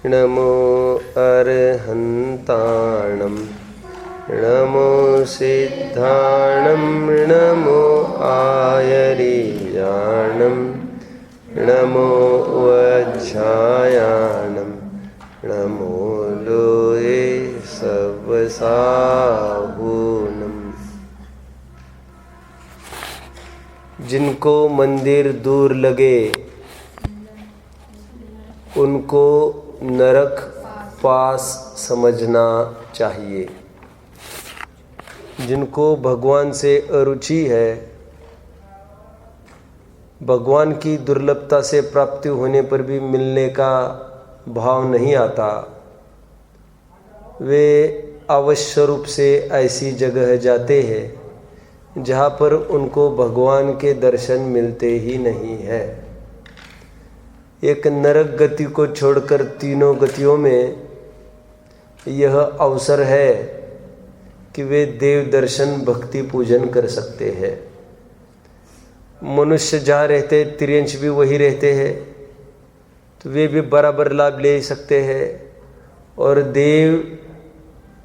नमो अर्हन्ताणं नमो सिद्धाणं नमो आयरीयाणं नमो वज्झायाणं नमो लोये सवसाहूनम्। जिनको मंदिर दूर लगे उनको नरक पास समझना चाहिए। जिनको भगवान से अरुचि है, भगवान की दुर्लभता से प्राप्ति होने पर भी मिलने का भाव नहीं आता, वे अवश्य रूप से ऐसी जगह जाते हैं जहाँ पर उनको भगवान के दर्शन मिलते ही नहीं है। एक नरक गति को छोड़कर तीनों गतियों में यह अवसर है कि वे देव दर्शन भक्ति पूजन कर सकते हैं। मनुष्य जहाँ रहते तिर्यंश भी वही रहते हैं, तो वे भी बराबर लाभ ले सकते हैं। और देव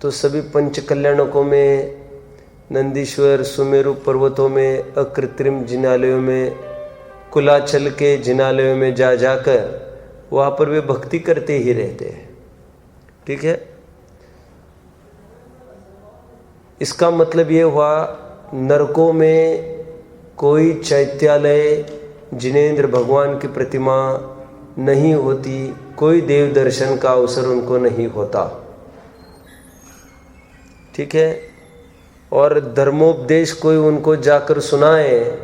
तो सभी पंच कल्याणकों में, नंदीश्वर, सुमेरु पर्वतों में, अकृत्रिम जिनालयों में, कुलाचल के जिनालयों में जा जाकर वहाँ पर वे भक्ति करते ही रहते हैं। ठीक है, इसका मतलब ये हुआ नरकों में कोई चैत्यालय, जिनेंद्र भगवान की प्रतिमा नहीं होती, कोई देव दर्शन का अवसर उनको नहीं होता। ठीक है, और धर्मोपदेश कोई उनको जाकर सुनाए,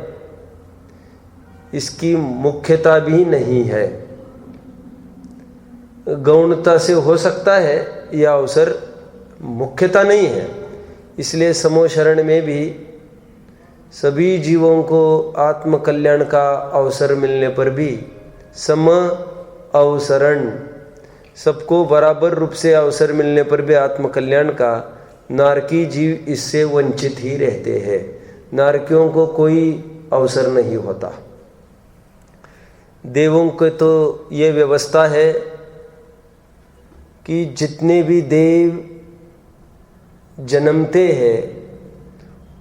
इसकी मुख्यता भी नहीं है। गौणता से हो सकता है यह अवसर, मुख्यता नहीं है। इसलिए समूह शरण में भी सभी जीवों को आत्म कल्याण का अवसर मिलने पर भी सम अवसरण, सबको बराबर रूप से अवसर मिलने पर भी आत्म कल्याण का, नारकी जीव इससे वंचित ही रहते हैं। नारकियों को कोई अवसर नहीं होता। देवों को तो ये व्यवस्था है कि जितने भी देव जन्मते हैं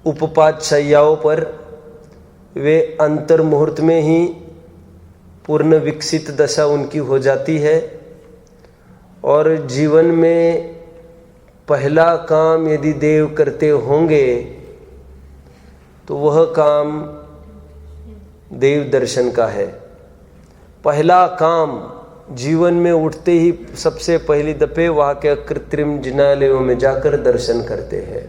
उपपात शैयाओं पर, वे अंतर मुहूर्त में ही पूर्ण विकसित दशा उनकी हो जाती है। और जीवन में पहला काम यदि देव करते होंगे तो वह काम देव दर्शन का है। पहला काम जीवन में उठते ही सबसे पहली दफे वहाँ के कृत्रिम जिनालयों में जाकर दर्शन करते हैं।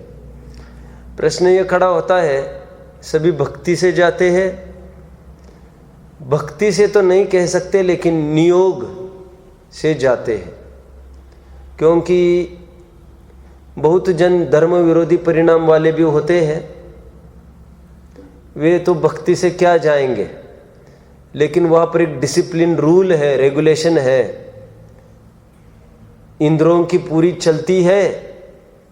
प्रश्न ये खड़ा होता है, सभी भक्ति से जाते हैं? भक्ति से तो नहीं कह सकते, लेकिन नियोग से जाते हैं। क्योंकि बहुत जन धर्म विरोधी परिणाम वाले भी होते हैं, वे तो भक्ति से क्या जाएंगे, लेकिन वहाँ पर एक डिसिप्लिन रूल है, रेगुलेशन है, इंद्रियों की पूरी चलती है,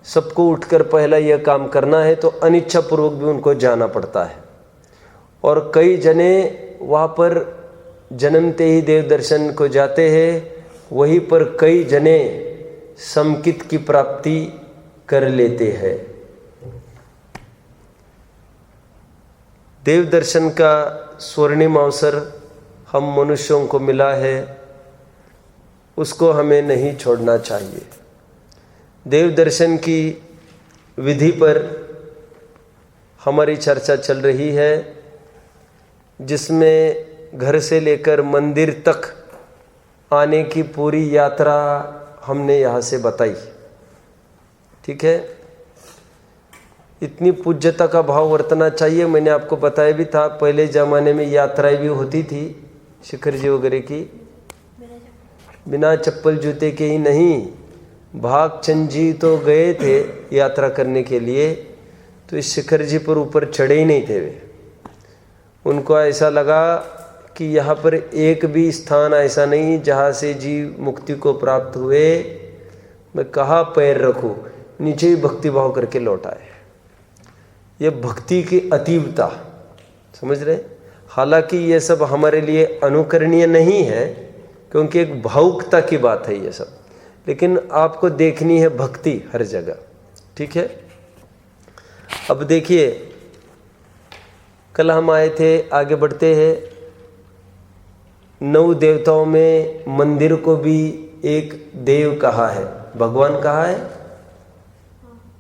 सबको उठकर पहला यह काम करना है, तो अनिच्छा पूर्वक भी उनको जाना पड़ता है। और कई जने वहाँ पर जन्मते ही देव दर्शन को जाते हैं, वहीं पर कई जने समकित की प्राप्ति कर लेते हैं। देव दर्शन का स्वर्णिम अवसर हम मनुष्यों को मिला है, उसको हमें नहीं छोड़ना चाहिए। देव दर्शन की विधि पर हमारी चर्चा चल रही है, जिसमें घर से लेकर मंदिर तक आने की पूरी यात्रा हमने यहाँ से बताई। ठीक है, इतनी पूज्यता का भाव वर्तना चाहिए। मैंने आपको बताया भी था, पहले ज़माने में यात्राएं भी होती थी शिखर जी वगैरह की, बिना चप्पल जूते के ही नहीं। भागचंद जी तो गए थे यात्रा करने के लिए, तो इस शिखर जी पर ऊपर चढ़े ही नहीं थे वे। उनको ऐसा लगा कि यहाँ पर एक भी स्थान ऐसा नहीं जहाँ से जीव मुक्ति को प्राप्त हुए, मैं कहाँ पैर रखूँ, नीचे ही भक्ति भाव करके लौट आए। ये भक्ति की अतीवता, समझ रहे? हालांकि ये सब हमारे लिए अनुकरणीय नहीं है, क्योंकि एक भावुकता की बात है ये सब, लेकिन आपको देखनी है भक्ति हर जगह। ठीक है, अब देखिए, कल हम आए थे, आगे बढ़ते हैं। 9 देवताओं में मंदिर को भी एक देव कहा है, भगवान कहा है।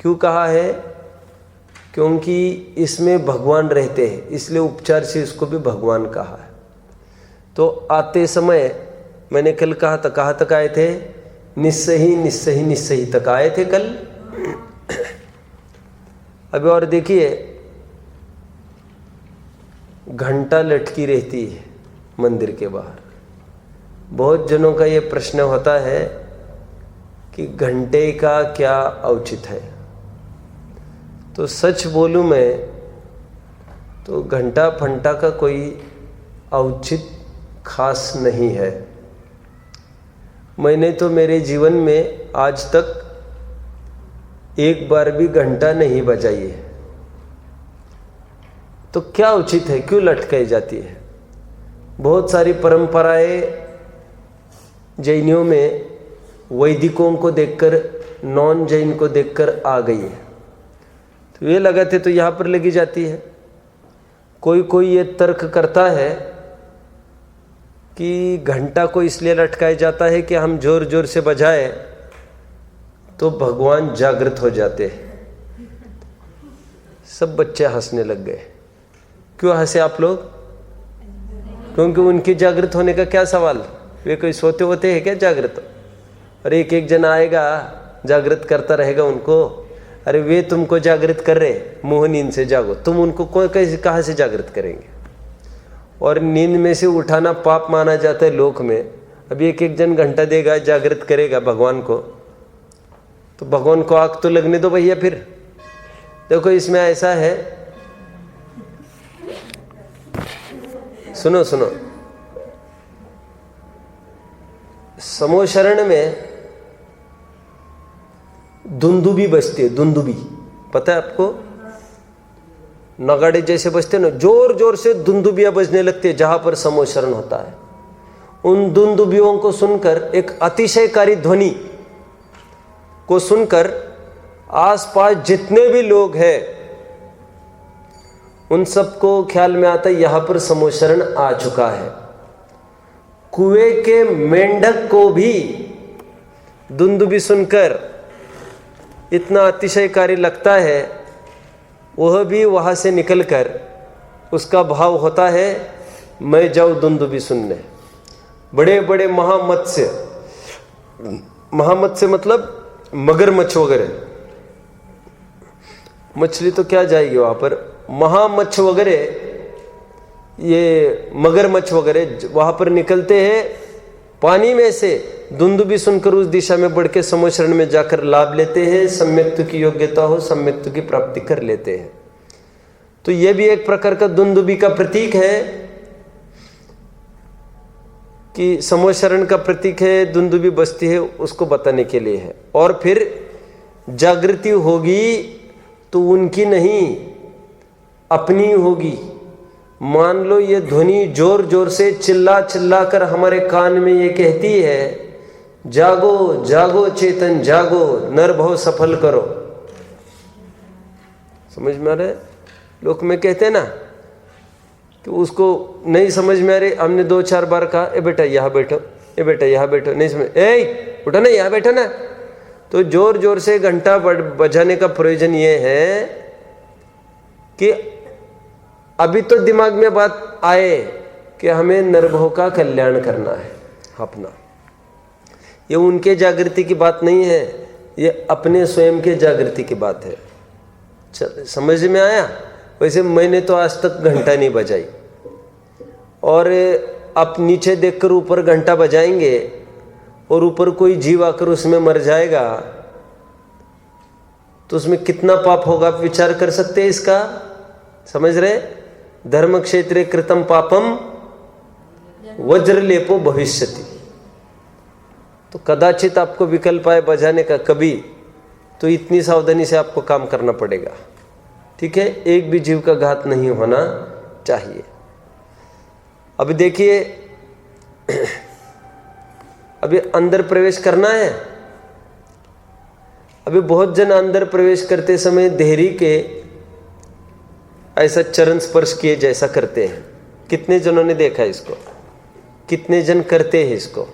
क्यों कहा है? क्योंकि इसमें भगवान रहते हैं, इसलिए उपचार से इसको भी भगवान कहा है। तो आते समय मैंने कल कहाँ तक आए थे? निस्सही निस्सही निस्सही तक आए थे कल। अभी और देखिए, घंटा लटकी रहती है मंदिर के बाहर। बहुत जनों का ये प्रश्न होता है कि घंटे का क्या औचित है। तो सच बोलूं मैं तो घंटा फंटा का कोई औचित खास नहीं है। मैंने तो मेरे जीवन में आज तक एक बार भी घंटा नहीं बजाई है। तो क्या उचित है, क्यों लटकाई जाती है? बहुत सारी परंपराएं जैनियों में वैदिकों को देखकर, नॉन जैन को देखकर आ गई है। तो ये लगाते तो यहाँ पर लगी जाती है। कोई ये तर्क करता है कि घंटा को इसलिए लटकाया जाता है कि हम जोर जोर से बजाए तो भगवान जागृत हो जाते हैं। सब बच्चे हंसने लग गए। क्यों हंसे आप लोग? क्योंकि उनके जागृत होने का क्या सवाल? वे कोई सोते होते हैं क्या जागृत? और एक जन आएगा जागृत करता रहेगा उनको। अरे वे तुमको जागृत कर रहे, मुंह नींद से जागो। तुम उनको कैसे, कहाँ से जागृत करेंगे? और नींद में से उठाना पाप माना जाता है लोक में। अब एक जन घंटा देगा, जागृत करेगा भगवान को, तो भगवान को आग तो लगने दो भैया। फिर देखो इसमें ऐसा है, सुनो सुनो, समोशरण में दुंदुबी बजती है। दुंदुबी पता है आपको? नगाड़े जैसे बजते हैं ना, जोर जोर से दुंदुबियां बजने लगती है जहां पर समोशरण होता है। उन दुंदुबियों को सुनकर, एक अतिशयकारी ध्वनि को सुनकर आसपास जितने भी लोग हैं उन सबको ख्याल में आता है यहां पर समोशरण आ चुका है। कुएं के मेंढक को भी दुंदुबी सुनकर इतना अतिशयकारी लगता है, वह भी वहां से निकलकर उसका भाव होता है मैं जाऊं दुंदुबी सुनने। बड़े बड़े महामत्स्य मतलब मगरमच्छ वगैरह, मछली तो क्या जाएगी वहां पर, महामच्छ वगैरह, ये मगरमच्छ वगैरह वहां पर निकलते हैं पानी में से। दुंदुबी सुनकर उस दिशा में बढ़ के समोशरण में जाकर लाभ लेते हैं। सम्यक्त्व की योग्यता हो, सम्यक्त्व की प्राप्ति कर लेते हैं। तो यह भी एक प्रकार का दुंदुबी का प्रतीक है कि समोशरण का प्रतीक है, दुंदुबी बजती है, उसको बताने के लिए है। और फिर जागृति होगी तो उनकी नहीं, अपनी होगी। मान लो ये ध्वनि जोर जोर से चिल्ला चिल्ला कर हमारे कान में ये कहती है जागो जागो चेतन जागो, नरभव सफल करो। समझ में आ रहा है? लोग में कहते हैं ना कि उसको नहीं समझ में आ रही, हमने 2-4 बार कहा ए बेटा यहाँ बैठो, ए बेटा यहाँ बैठो, नहीं समझ, ए उठो ना, यहाँ बैठो ना। तो जोर जोर से घंटा बजाने का प्रयोजन ये है कि अभी तो दिमाग में बात आए कि हमें नरभव का कल्याण करना है अपना। ये उनके जागृति की बात नहीं है, ये अपने स्वयं के जागृति की बात है। चल समझ में आया? वैसे मैंने तो आज तक घंटा नहीं बजाई, और आप नीचे देखकर ऊपर घंटा बजाएंगे और ऊपर कोई जीव आकर उसमें मर जाएगा तो उसमें कितना पाप होगा, आप विचार कर सकते हैं इसका? समझ रहे? धर्म क्षेत्रे कृतम पापम वज्रलेपो भविष्यति। तो कदाचित आपको विकल्प आए बजाने का कभी, तो इतनी सावधानी से आपको काम करना पड़ेगा। ठीक है, एक भी जीव का घात नहीं होना चाहिए। अब देखिए अभी अंदर प्रवेश करना है। अभी बहुत जन अंदर प्रवेश करते समय देहरी के ऐसा चरण स्पर्श किए जैसा करते हैं। कितने जनों ने देखा इसको? कितने जन करते हैं इसको?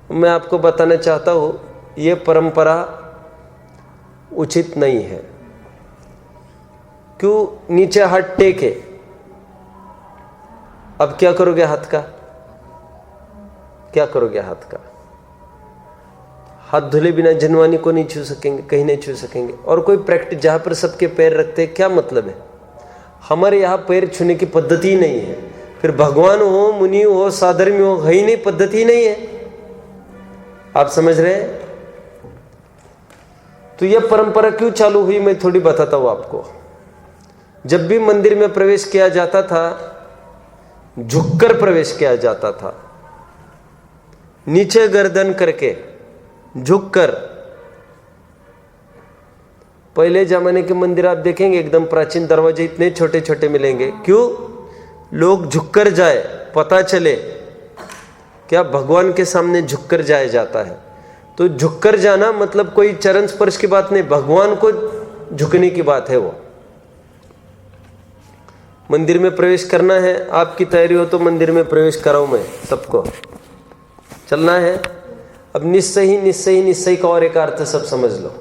मैं आपको बताना चाहता हूं, ये परंपरा उचित नहीं है। क्यों? नीचे हाथ टेके, अब क्या करोगे हाथ का? क्या करोगे हाथ का? हाथ धुले बिना जनवानी को नहीं छू सकेंगे, कहीं नहीं छू सकेंगे। और कोई प्रैक्टिस जहां पर सबके पैर रखते हैं, क्या मतलब है? हमारे यहाँ पैर छूने की पद्धति नहीं है। फिर भगवान हो, मुनि हो, साधर्मी हो, है ही नहीं, पद्धति नहीं है। आप समझ रहे हैं? तो यह परंपरा क्यों चालू हुई, मैं थोड़ी बताता हूं आपको। जब भी मंदिर में प्रवेश किया जाता था, झुककर प्रवेश किया जाता था, नीचे गर्दन करके, झुककर। पहले जमाने के मंदिर आप देखेंगे एकदम प्राचीन, दरवाजे इतने छोटे छोटे मिलेंगे। क्यों? लोग झुककर जाए, पता चले क्या भगवान के सामने झुककर जाया जाता है। तो झुककर जाना मतलब कोई चरण स्पर्श की बात नहीं, भगवान को झुकने की बात है। वो मंदिर में प्रवेश करना है, आपकी तैयारी हो तो मंदिर में प्रवेश कराऊं मैं सबको, चलना है। अब निश्चय ही निश्चय ही निश्चय का और एक अर्थ सब समझ लो।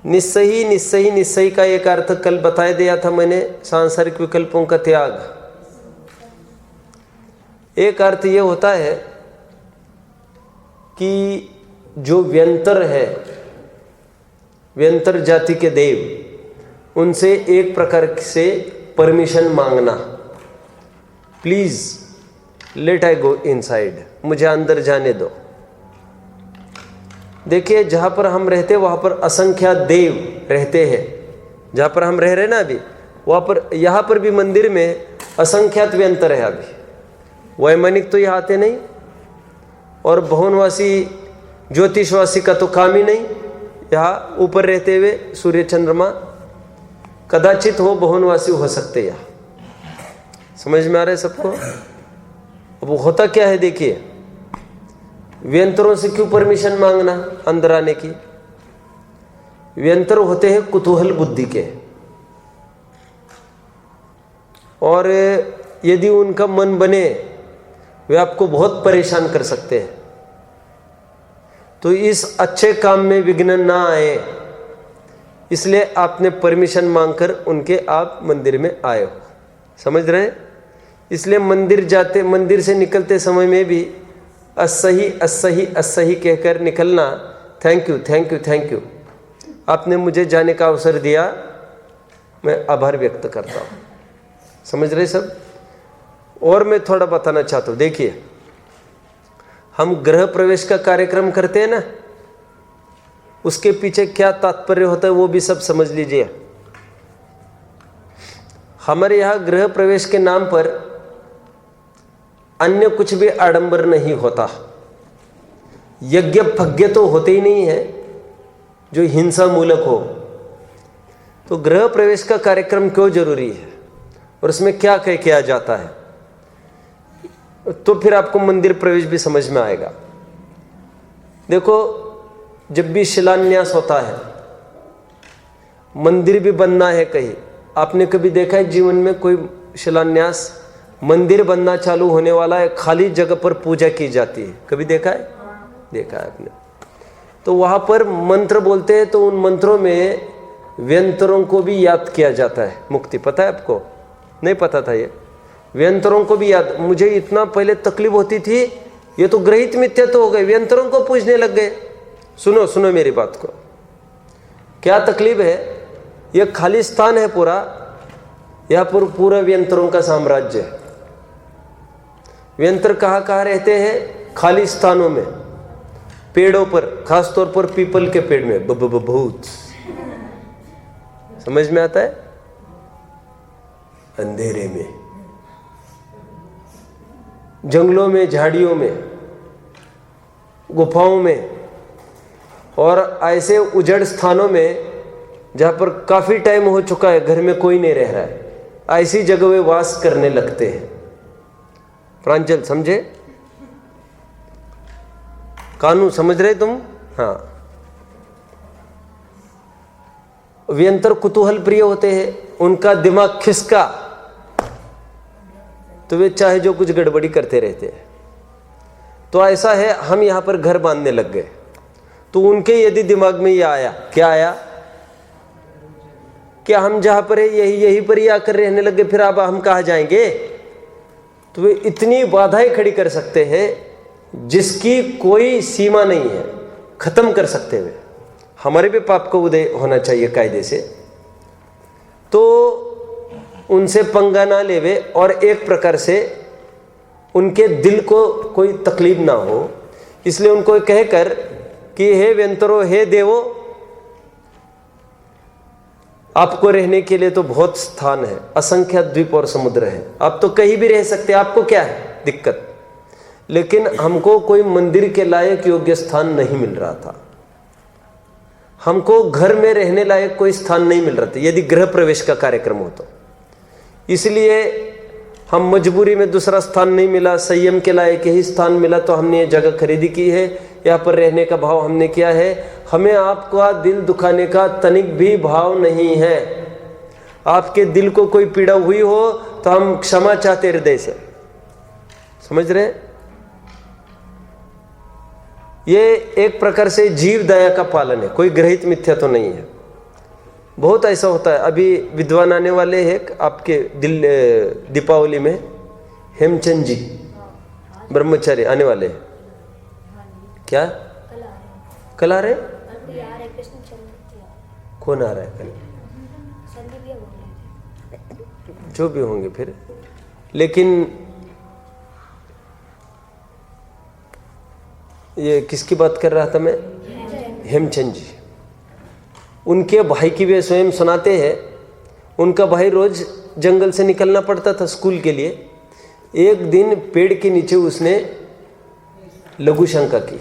निश्चय ही निश्चय ही निश्चय का एक अर्थ कल बताया दिया था मैंने, सांसारिक विकल्पों का त्याग। एक अर्थ यह होता है कि जो व्यंतर है, व्यंतर जाति के देव, उनसे एक प्रकार से परमिशन मांगना। Please let I go inside, मुझे अंदर जाने दो। देखिए, जहां पर हम रहते वहां पर असंख्या देव रहते हैं। जहां पर हम रह रहे ना अभी, वहां पर, यहां पर भी मंदिर में असंख्यात व्यंतर है। अभी वैमानिक तो यहाँ आते नहीं, और भवनवासी ज्योतिषवासी का तो काम ही नहीं। यहाँ ऊपर रहते हुए सूर्य चंद्रमा कदाचित हो भवनवासी हो सकते। यहाँ समझ में आ रहा है सबको? अब होता क्या है, देखिए, व्यंतरों से क्यों परमिशन मांगना अंदर आने की? व्यंतर होते हैं कुतूहल बुद्धि के, और यदि उनका मन बने वे आपको बहुत परेशान कर सकते हैं। तो इस अच्छे काम में विघ्न ना आए, इसलिए आपने परमिशन मांगकर उनके आप मंदिर में आए हो। समझ रहे हैं? इसलिए मंदिर जाते, मंदिर से निकलते समय में भी असही असही असही कहकर निकलना। Thank you thank you thank you, आपने मुझे जाने का अवसर दिया, मैं आभार व्यक्त करता हूँ। समझ रहे सब? और मैं थोड़ा बताना चाहता हूँ। देखिए, हम गृह प्रवेश का कार्यक्रम करते हैं ना, उसके पीछे क्या तात्पर्य होता है वो भी सब समझ लीजिए। हमारे यहाँ गृह प्रवेश के नाम पर अन्य कुछ भी आडंबर नहीं होता। यज्ञ फज्ञ तो होते ही नहीं है जो हिंसा मूलक हो। तो गृह प्रवेश का कार्यक्रम क्यों जरूरी है और उसमें क्या किया जाता है, तो फिर आपको मंदिर प्रवेश भी समझ में आएगा। देखो, जब भी शिलान्यास होता है, मंदिर भी बनना है कहीं, आपने कभी देखा है जीवन में कोई शिलान्यास, मंदिर बनना चालू होने वाला है, खाली जगह पर पूजा की जाती है, कभी देखा है? देखा है आपने? तो वहां पर मंत्र बोलते हैं, तो उन मंत्रों में व्यंतरों को भी याद किया जाता है। मुक्ति पता है आपको? नहीं पता था ये? व्यंतरों को भी याद। मुझे इतना पहले तकलीफ होती थी, ये तो ग्रहित मिथ्या तो हो गए, व्यंतरों को पूजने लग गए। सुनो सुनो मेरी बात को, क्या तकलीफ है? ये खाली स्थान है पूरा, यहाँ पर पूरा व्यंतरों का साम्राज्य है। व्यंतर कहाँ कहाँ रहते हैं? खाली स्थानों में, पेड़ों पर, खासतौर पर पीपल के पेड़ में बहुत। समझ में आता है? अंधेरे में, जंगलों में, झाड़ियों में, गुफाओं में, और ऐसे उजड़ स्थानों में जहां पर काफी टाइम हो चुका है, घर में कोई नहीं रह रहा है, ऐसी जगह वे वास करने लगते हैं। प्रांजल समझे? कानू समझ रहे तुम? हाँ। व्यंतर कुतूहल प्रिय होते हैं, उनका दिमाग खिसका तो वे चाहे जो कुछ गड़बड़ी करते रहते हैं। तो ऐसा है, हम यहां पर घर बांधने लग गए तो उनके यदि दिमाग में ये आया, क्या आया, क्या हम जहां पर है यही पर ही आकर रहने लग गए, फिर अब हम कहां जाएंगे? तो वे इतनी बाधाएं खड़ी कर सकते हैं जिसकी कोई सीमा नहीं है, खत्म कर सकते हुए। हमारे भी पाप को उदय होना चाहिए कायदे से, तो उनसे पंगा ना लेवे और एक प्रकार से उनके दिल को कोई तकलीफ ना हो, इसलिए उनको कहकर कि हे व्यंतरो, हे देवो, आपको रहने के लिए तो बहुत स्थान है, असंख्य द्वीप और समुद्र है, आप तो कहीं भी रह सकते, आपको क्या है दिक्कत? लेकिन हमको कोई मंदिर के लायक योग्य स्थान नहीं मिल रहा था, हमको घर में रहने लायक कोई स्थान नहीं मिल रहा था यदि गृह प्रवेश का कार्यक्रम हो तो। इसलिए हम मजबूरी में, दूसरा स्थान नहीं मिला, संयम के लायक यही स्थान मिला तो हमने ये जगह खरीदी की है, यहाँ पर रहने का भाव हमने किया है। हमें आपका दिल दुखाने का तनिक भी भाव नहीं है। आपके दिल को कोई पीड़ा हुई हो तो हम क्षमा चाहते हृदय से, समझ रहे? ये एक प्रकार से जीव दया का पालन है, कोई ग्रहित मिथ्या तो नहीं है। बहुत ऐसा होता है। अभी विद्वान आने वाले हैं आपके दिल दीपावली में, हेमचंद जी ब्रह्मचारी आने वाले हैं। क्या कल आ रहे? कौन आ रहा है कल? जो भी होंगे फिर, लेकिन ये किसकी बात कर रहा था मैं? हेमचंद जी। उनके भाई की वे स्वयं सुनाते हैं, उनका भाई रोज जंगल से निकलना पड़ता था स्कूल के लिए। एक दिन पेड़ के नीचे उसने लघु शंका की,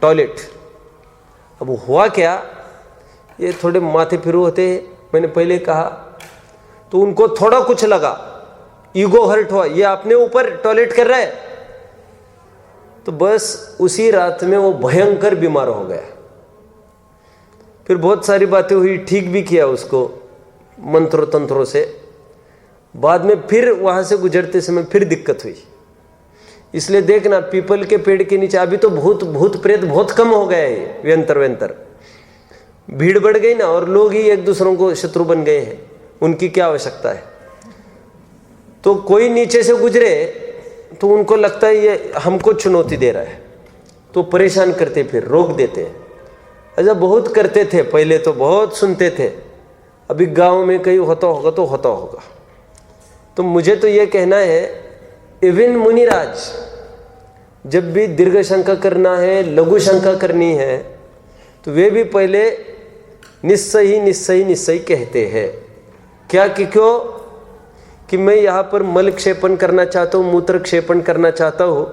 टॉयलेट। अब हुआ क्या, ये थोड़े माथे फिरू होते हैं, मैंने पहले कहा, तो उनको थोड़ा कुछ लगा, ईगो हर्ट हुआ, ये अपने ऊपर टॉयलेट कर रहा है, तो बस उसी रात में वो भयंकर बीमार हो गया। फिर बहुत सारी बातें हुई, ठीक भी किया उसको मंत्रों तंत्रों से। बाद में फिर वहां से गुजरते समय फिर दिक्कत हुई। इसलिए देखना, पीपल के पेड़ के नीचे अभी तो भूत प्रेत बहुत कम हो गए हैं, व्यंतर भीड़ बढ़ गई ना, और लोग ही एक दूसरों को शत्रु बन गए हैं, उनकी क्या आवश्यकता है। तो कोई नीचे से गुजरे तो उनको लगता है ये हमको चुनौती दे रहा है, तो परेशान करते, फिर रोक देते हैं। ऐसा बहुत करते थे पहले, तो बहुत सुनते थे। अभी गांव में कहीं होता होगा तो होता होगा। तो मुझे तो ये कहना है, इवन मुनिराज जब भी दीर्घ शंका करना है, लघु शंका करनी है, तो वे भी पहले निश्चय कहते हैं। क्या कि क्यों कि मैं यहाँ पर मल क्षेपण करना चाहता हूँ, मूत्र क्षेपण करना चाहता हूँ,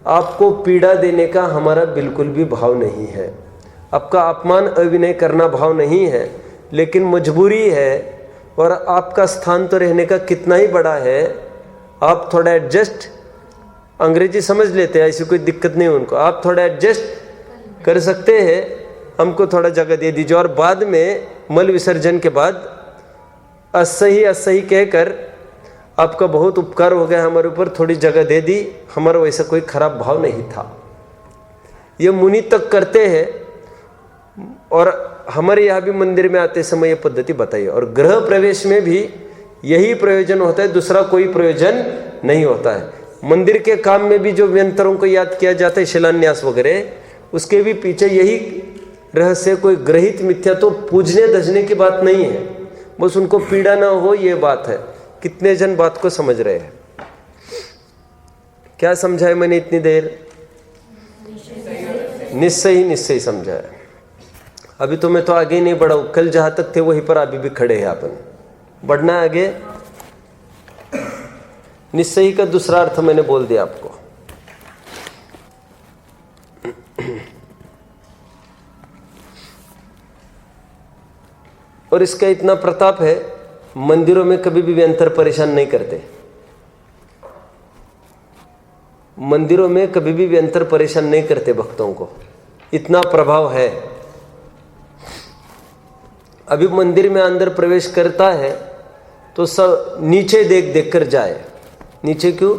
आपको पीड़ा देने का हमारा बिल्कुल भी भाव नहीं है, आपका अपमान अभिनय करना भाव नहीं है, लेकिन मजबूरी है। और आपका स्थान तो रहने का कितना ही बड़ा है, आप थोड़ा एडजस्ट, अंग्रेजी समझ लेते हैं, ऐसी कोई दिक्कत नहीं उनको, आप थोड़ा एडजस्ट कर सकते हैं, हमको थोड़ा जगह दे दीजिए। और बाद में मल विसर्जन के बाद असही कहकर आपका बहुत उपकार हो गया हमारे ऊपर, थोड़ी जगह दे दी, हमारा वैसा कोई खराब भाव नहीं था। ये मुनि तक करते हैं। और हमारे यहाँ भी मंदिर में आते समय ये पद्धति बताइए। और गृह प्रवेश में भी यही प्रयोजन होता है, दूसरा कोई प्रयोजन नहीं होता है। मंदिर के काम में भी जो व्यंतरों को याद किया जाता है, शिलान्यास वगैरह, उसके भी पीछे यही रहस्य, कोई ग्रहित मिथ्या तो पूजने धजने की बात नहीं है, बस उनको पीड़ा ना हो, ये बात है। कितने जन बात को समझ रहे हैं? क्या समझाया मैंने इतनी देर? निश्चय समझाया। अभी तो मैं तो आगे ही नहीं बढ़ा हूं, कल जहां तक थे वहीं पर अभी भी खड़े हैं अपन। बढ़ना आगे। निश्चय का दूसरा अर्थ मैंने बोल दिया आपको। और इसका इतना प्रताप है, मंदिरों में कभी भी व्यंतर परेशान नहीं करते। मंदिरों में कभी भी व्यंतर परेशान नहीं करते भक्तों को, इतना प्रभाव है। अभी मंदिर में अंदर प्रवेश करता है तो सब नीचे देख देख कर जाए। नीचे क्यों?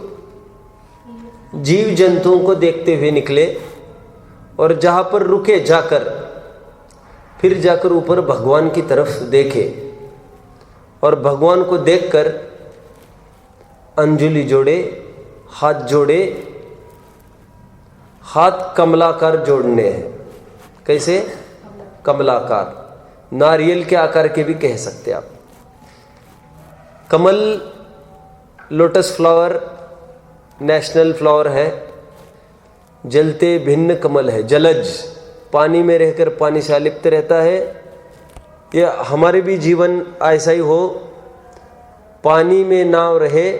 जीव जंतुओं को देखते हुए निकले, और जहां पर रुके जाकर फिर जाकर ऊपर भगवान की तरफ देखे, और भगवान को देखकर अंजलि जोड़े, हाथ जोड़े। हाथ कमलाकार जोड़ने हैं। कैसे? कमलाकार, नारियल के आकार के भी कह सकते आप। कमल लोटस फ्लावर नेशनल फ्लावर है, जलते भिन्न कमल है, जलज, पानी में रहकर पानी से अलिप्त रहता है। यह हमारे भी जीवन ऐसा ही हो, पानी में नाव रहे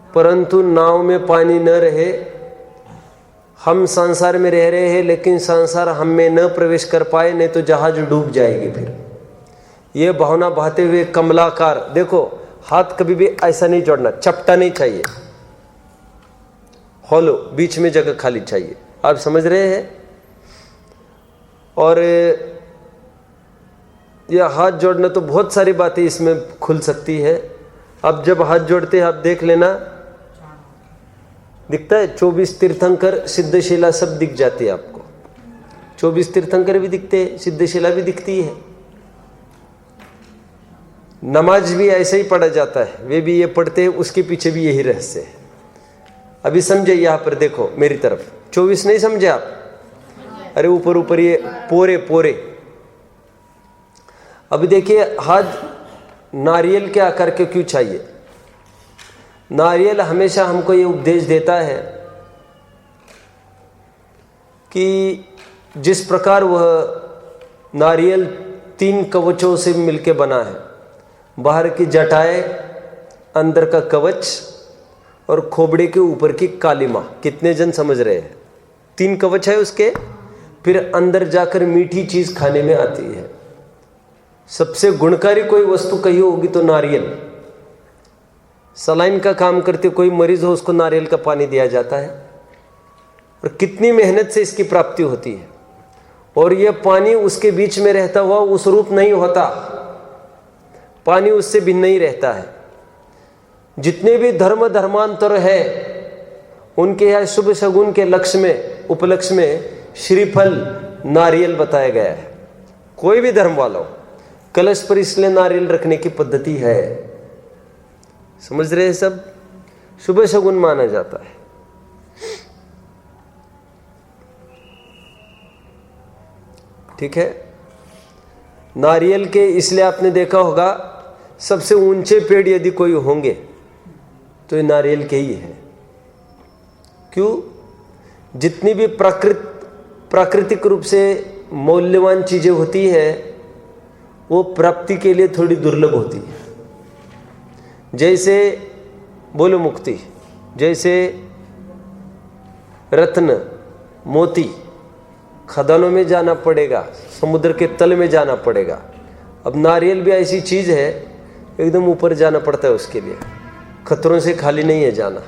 परंतु नाव में पानी न रहे। हम संसार में रह रहे हैं लेकिन संसार हम में न प्रवेश कर पाए, नहीं तो जहाज डूब जाएगी। फिर ये भावना बहाते हुए कमलाकार। देखो, हाथ कभी भी ऐसा नहीं जोड़ना, चपटा नहीं चाहिए, हॉलो, बीच में जगह खाली चाहिए। आप समझ रहे हैं? और यह हाथ जोड़ना तो बहुत सारी बातें इसमें खुल सकती है। अब जब हाथ जोड़ते हैं आप देख लेना, दिखता है 24 तीर्थंकर, सिद्धशिला सब दिख जाती है आपको। 24 तीर्थंकर भी दिखते हैं, सिद्धशिला भी दिखती है। नमाज भी ऐसे ही पढ़ा जाता है, वे भी ये पढ़ते हैं, उसके पीछे भी यही रहस्य है। अभी समझे, यहाँ पर देखो मेरी तरफ, 24 नहीं समझे आप? अरे ऊपर ऊपर ये पोरे पोरे। अभी देखिए, हाथ नारियल के आकार के क्यों चाहिए? नारियल हमेशा हमको ये उपदेश देता है कि जिस प्रकार वह नारियल 3 कवचों से मिलके बना है, बाहर की जटाएं, अंदर का कवच और खोपड़े के ऊपर की कालिमा। कितने जन समझ रहे हैं? 3 कवच है उसके, फिर अंदर जाकर मीठी चीज खाने में आती है। सबसे गुणकारी कोई वस्तु कही होगी तो नारियल। सलाइन का काम करते कोई मरीज हो, उसको नारियल का पानी दिया जाता है, और कितनी मेहनत से इसकी प्राप्ति होती है। और यह पानी उसके बीच में रहता हुआ उस रूप नहीं होता, पानी उससे भिन्न नहीं रहता है। जितने भी धर्मांतर है उनके यहाँ शुभ शगुन के लक्ष्य में, उपलक्ष्य में श्रीफल नारियल बताया गया है। कोई भी धर्म वाला हो, कलश पर इसलिए नारियल रखने की पद्धति है। समझ रहे हैं सब? शुभ शगुन माना जाता है। ठीक है। नारियल के इसलिए आपने देखा होगा, सबसे ऊंचे पेड़ यदि कोई होंगे तो ये नारियल के ही है। क्यों? जितनी भी प्राकृतिक रूप से मूल्यवान चीजें होती है वो प्राप्ति के लिए थोड़ी दुर्लभ होती है। जैसे बोलो मुक्ति, जैसे रत्न, मोती, खदानों में जाना पड़ेगा, समुद्र के तल में जाना पड़ेगा। अब नारियल भी ऐसी चीज है, एकदम ऊपर जाना पड़ता है उसके लिए, खतरों से खाली नहीं है जाना,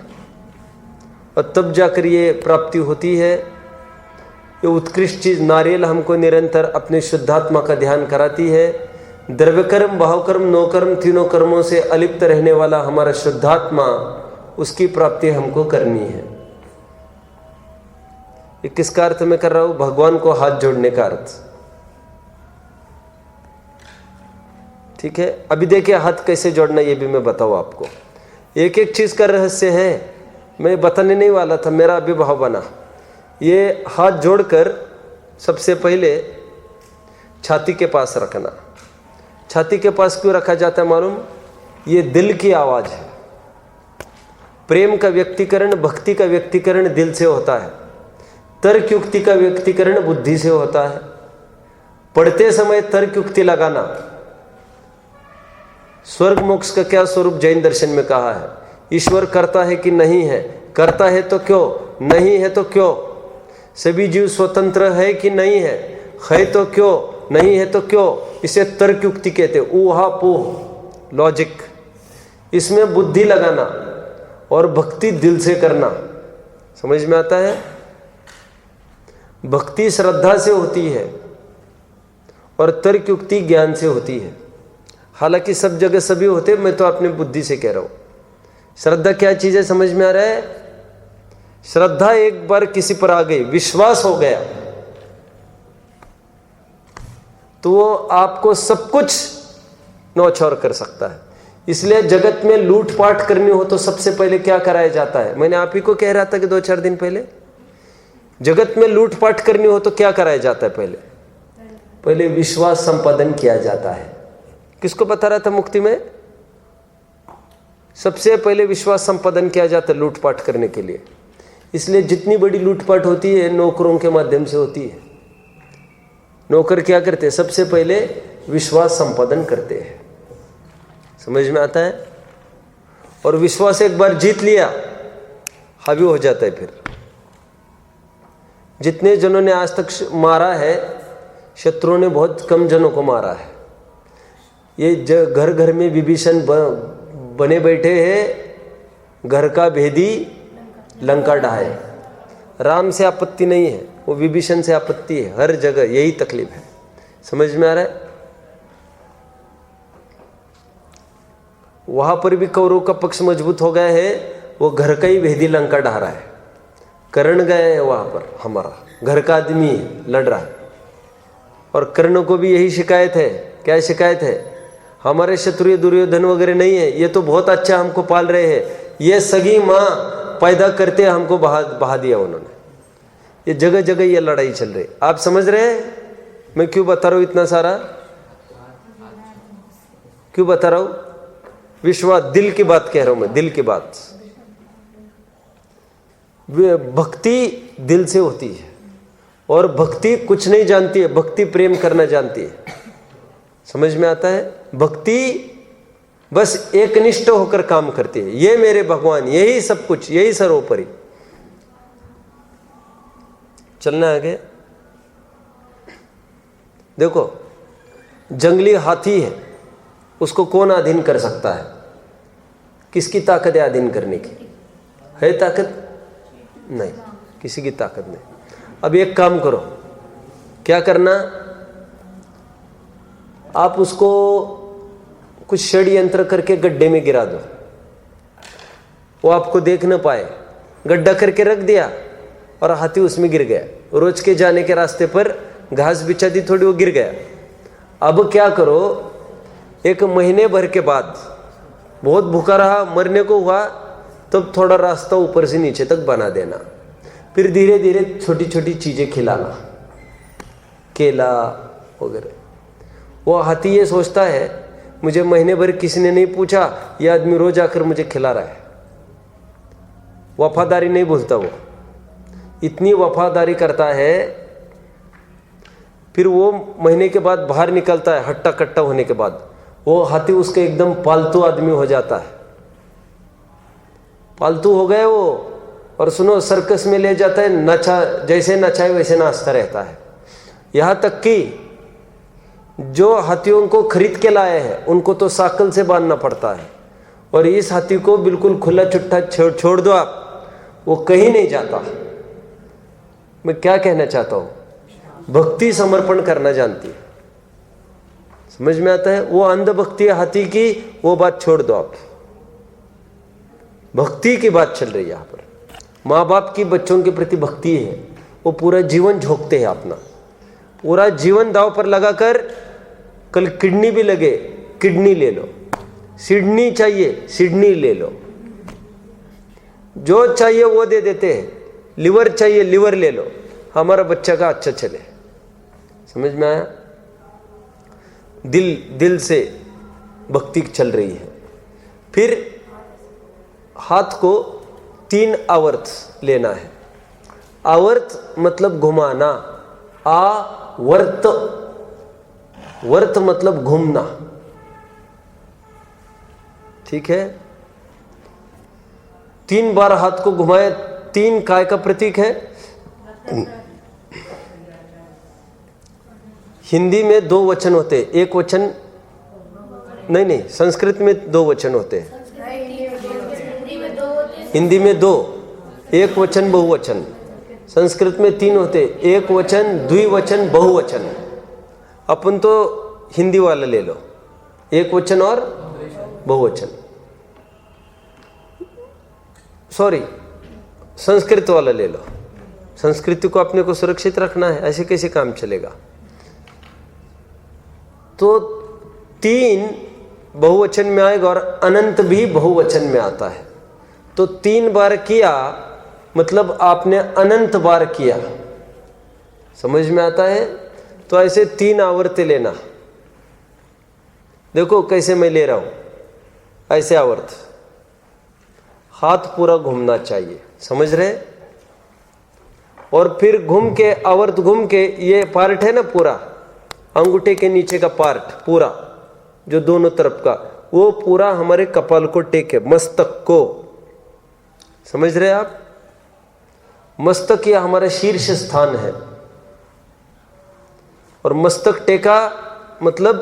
और तब जाकर ये प्राप्ति होती है। ये उत्कृष्ट चीज नारियल हमको निरंतर अपने शुद्धात्मा का ध्यान कराती है। द्रव्य कर्म, भाव कर्म, नो कर्म, तीनों कर्मों से अलिप्त रहने वाला हमारा शुद्धात्मा, उसकी प्राप्ति हमको करनी है। ये किसका अर्थ में कर रहा हूं? भगवान को हाथ जोड़ने का अर्थ। ठीक है। अभी देखिए हाथ कैसे जोड़ना, ये भी मैं बताऊं आपको। एक एक चीज का रहस्य है, मैं बताने नहीं वाला था, मेरा अभिभाव बना। ये हाथ जोड़कर सबसे पहले छाती के पास रखना। छाती के पास क्यों रखा जाता है मालूम? ये दिल की आवाज है। प्रेम का व्यक्तिकरण, भक्ति का व्यक्तिकरण दिल से होता है। तर्क युक्ति का व्यक्तिकरण बुद्धि से होता है। पढ़ते समय तर्क युक्ति लगाना। स्वर्ग मोक्ष का क्या स्वरूप जैन दर्शन में कहा है? ईश्वर करता है कि नहीं है? करता है तो क्यों? नहीं है तो क्यों? सभी जीव स्वतंत्र है कि नहीं है? है तो क्यों? नहीं है तो क्यों? इसे तर्क युक्ति कहते हैं। ऊहा पोह, लॉजिक। इसमें बुद्धि लगाना और भक्ति दिल से करना, समझ में आता है? भक्ति श्रद्धा से होती है और तर्क युक्ति ज्ञान से होती है। हालांकि सब जगह सभी होते, मैं तो अपनी बुद्धि से कह रहा हूं। श्रद्धा क्या चीज है, समझ में आ रहा है? श्रद्धा एक बार किसी पर आ गई, विश्वास हो गया, तो वो आपको सब कुछ नौछौर कर सकता है। इसलिए जगत में लूटपाट करनी हो तो सबसे पहले क्या कराया जाता है? मैंने आप ही को कह रहा था कि 2-4 दिन पहले, जगत में लूटपाट करनी हो तो क्या कराया जाता है? पहले विश्वास संपादन किया जाता है। किसको बता रहा था मुक्ति में? सबसे पहले विश्वास संपादन किया जाता है लूटपाट करने के लिए। इसलिए जितनी बड़ी लूटपाट होती है नौकरों के माध्यम से होती है। नौकर क्या करते हैं? सबसे पहले विश्वास संपादन करते हैं। समझ में आता है? और विश्वास एक बार जीत लिया, हावी हो जाता है। फिर जितने जनों ने आज तक मारा है, शत्रुओं ने बहुत कम जनों को मारा है। ये घर घर में विभीषण बने बैठे हैं, घर का भेदी लंका ढाए। राम से आपत्ति नहीं है, वो विभीषण से आपत्ति है। हर जगह यही तकलीफ है। समझ में आ रहा है? वहां पर भी कौरव का पक्ष मजबूत हो गया है, वो घर का ही भेदी लंका ढा रहा है। कर्ण गया है वहां पर, हमारा घर का आदमी लड़ रहा है। और कर्ण को भी यही शिकायत है। क्या शिकायत है? हमारे शत्रु दुर्योधन वगैरह नहीं है, ये तो बहुत अच्छा हमको पाल रहे हैं। ये सगी माँ पैदा करते हमको बहा दिया उन्होंने। ये जगह जगह ये लड़ाई चल रही। आप समझ रहे हैं मैं क्यों बता रहा हूं इतना सारा? क्यों बता रहा हूं? विश्वास, दिल की बात कह रहा हूं मैं, दिल की बात। भक्ति दिल से होती है और भक्ति कुछ नहीं जानती है, भक्ति प्रेम करना जानती है। समझ में आता है? भक्ति बस एकनिष्ठ होकर काम करती है। ये मेरे भगवान, यही सब कुछ, यही सर्वोपरि। चलना आगे। देखो, जंगली हाथी है, उसको कौन अधीन कर सकता है? किसकी ताकत है अधीन करने की? है ताकत? नहीं, किसी की ताकत नहीं। अब एक काम करो, क्या करना? आप उसको कुछ षड्यंत्र करके गड्ढे में गिरा दो, वो आपको देख न पाए। गड्ढा करके रख दिया और हाथी उसमें गिर गया। रोज के जाने के रास्ते पर घास बिछा दी थोड़ी, वो गिर गया। अब क्या करो, एक महीने भर के बाद बहुत भूखा रहा, मरने को हुआ, तब थोड़ा रास्ता ऊपर से नीचे तक बना देना। फिर धीरे धीरे छोटी छोटी चीजें खिलाना, केला वगैरह। वो हाथी ये सोचता है मुझे महीने भर किसी ने नहीं पूछा, ये आदमी रोज आकर मुझे खिला रहा है। वफादारी नहीं भूलता वो, इतनी वफादारी करता है। फिर वो महीने के बाद बाहर निकलता है, हट्टा कट्टा होने के बाद वो हाथी उसका एकदम पालतू आदमी हो जाता है। पालतू हो गए वो। और सुनो, सर्कस में ले जाता है, नचा, जैसे नचाए वैसे नाचता रहता है। यहां तक कि जो हाथियों को खरीद के लाए हैं उनको तो साकल से बांधना पड़ता है। और इस हाथी को बिल्कुल खुला छुट्टा छोड़ दो आप, वो कहीं नहीं जाता। मैं क्या कहना चाहता हूं? भक्ति समर्पण करना जानती है। समझ में आता है? वो अंधभक्ति है हाथी की, वो बात छोड़ दो आप। भक्ति की बात चल रही है यहां पर। माँ बाप की बच्चों के प्रति भक्ति है, वो पूरा जीवन झोंकते हैं, अपना पूरा जीवन दांव पर लगाकर। कल किडनी भी लगे, किडनी ले लो। सिडनी चाहिए, सिडनी ले लो। जो चाहिए वो दे देते हैं। लिवर चाहिए, लिवर ले लो, हमारा बच्चा का अच्छा चले। समझ में आया? दिल से भक्ति चल रही है। फिर हाथ को 3 आवर्त लेना है। आवर्त मतलब घुमाना, आवर्त, वर्त मतलब घूमना। ठीक है? 3 बार हाथ को घुमाए। 3 काय का प्रतीक है? हिंदी में 2 वचन होते हैं। एक वचन नहीं, संस्कृत में 2 वचन होते हैं। हिंदी में 2, एक वचन बहुवचन। संस्कृत में 3 होते, एक वचन, द्विवचन, बहुवचन। अपन तो हिंदी वाला ले लो, एक वचन और बहुवचन। सॉरी, संस्कृत वाला ले लो। संस्कृति को अपने को सुरक्षित रखना है, ऐसे कैसे काम चलेगा। तो 3 बहुवचन में आएगा और अनंत भी बहुवचन में आता है। तो 3 बार किया मतलब आपने अनंत बार किया। समझ में आता है। तो ऐसे 3 आवर्त लेना। देखो कैसे मैं ले रहा हूं, ऐसे आवर्त, हाथ पूरा घूमना चाहिए, समझ रहे। और फिर घूम के, आवर्त घूम के, ये पार्ट है ना पूरा, अंगूठे के नीचे का पार्ट पूरा, जो दोनों तरफ का, वो पूरा हमारे कपाल को टेके, मस्तक को। समझ रहे आप। मस्तक ये हमारा शीर्ष स्थान है। और मस्तक टेका मतलब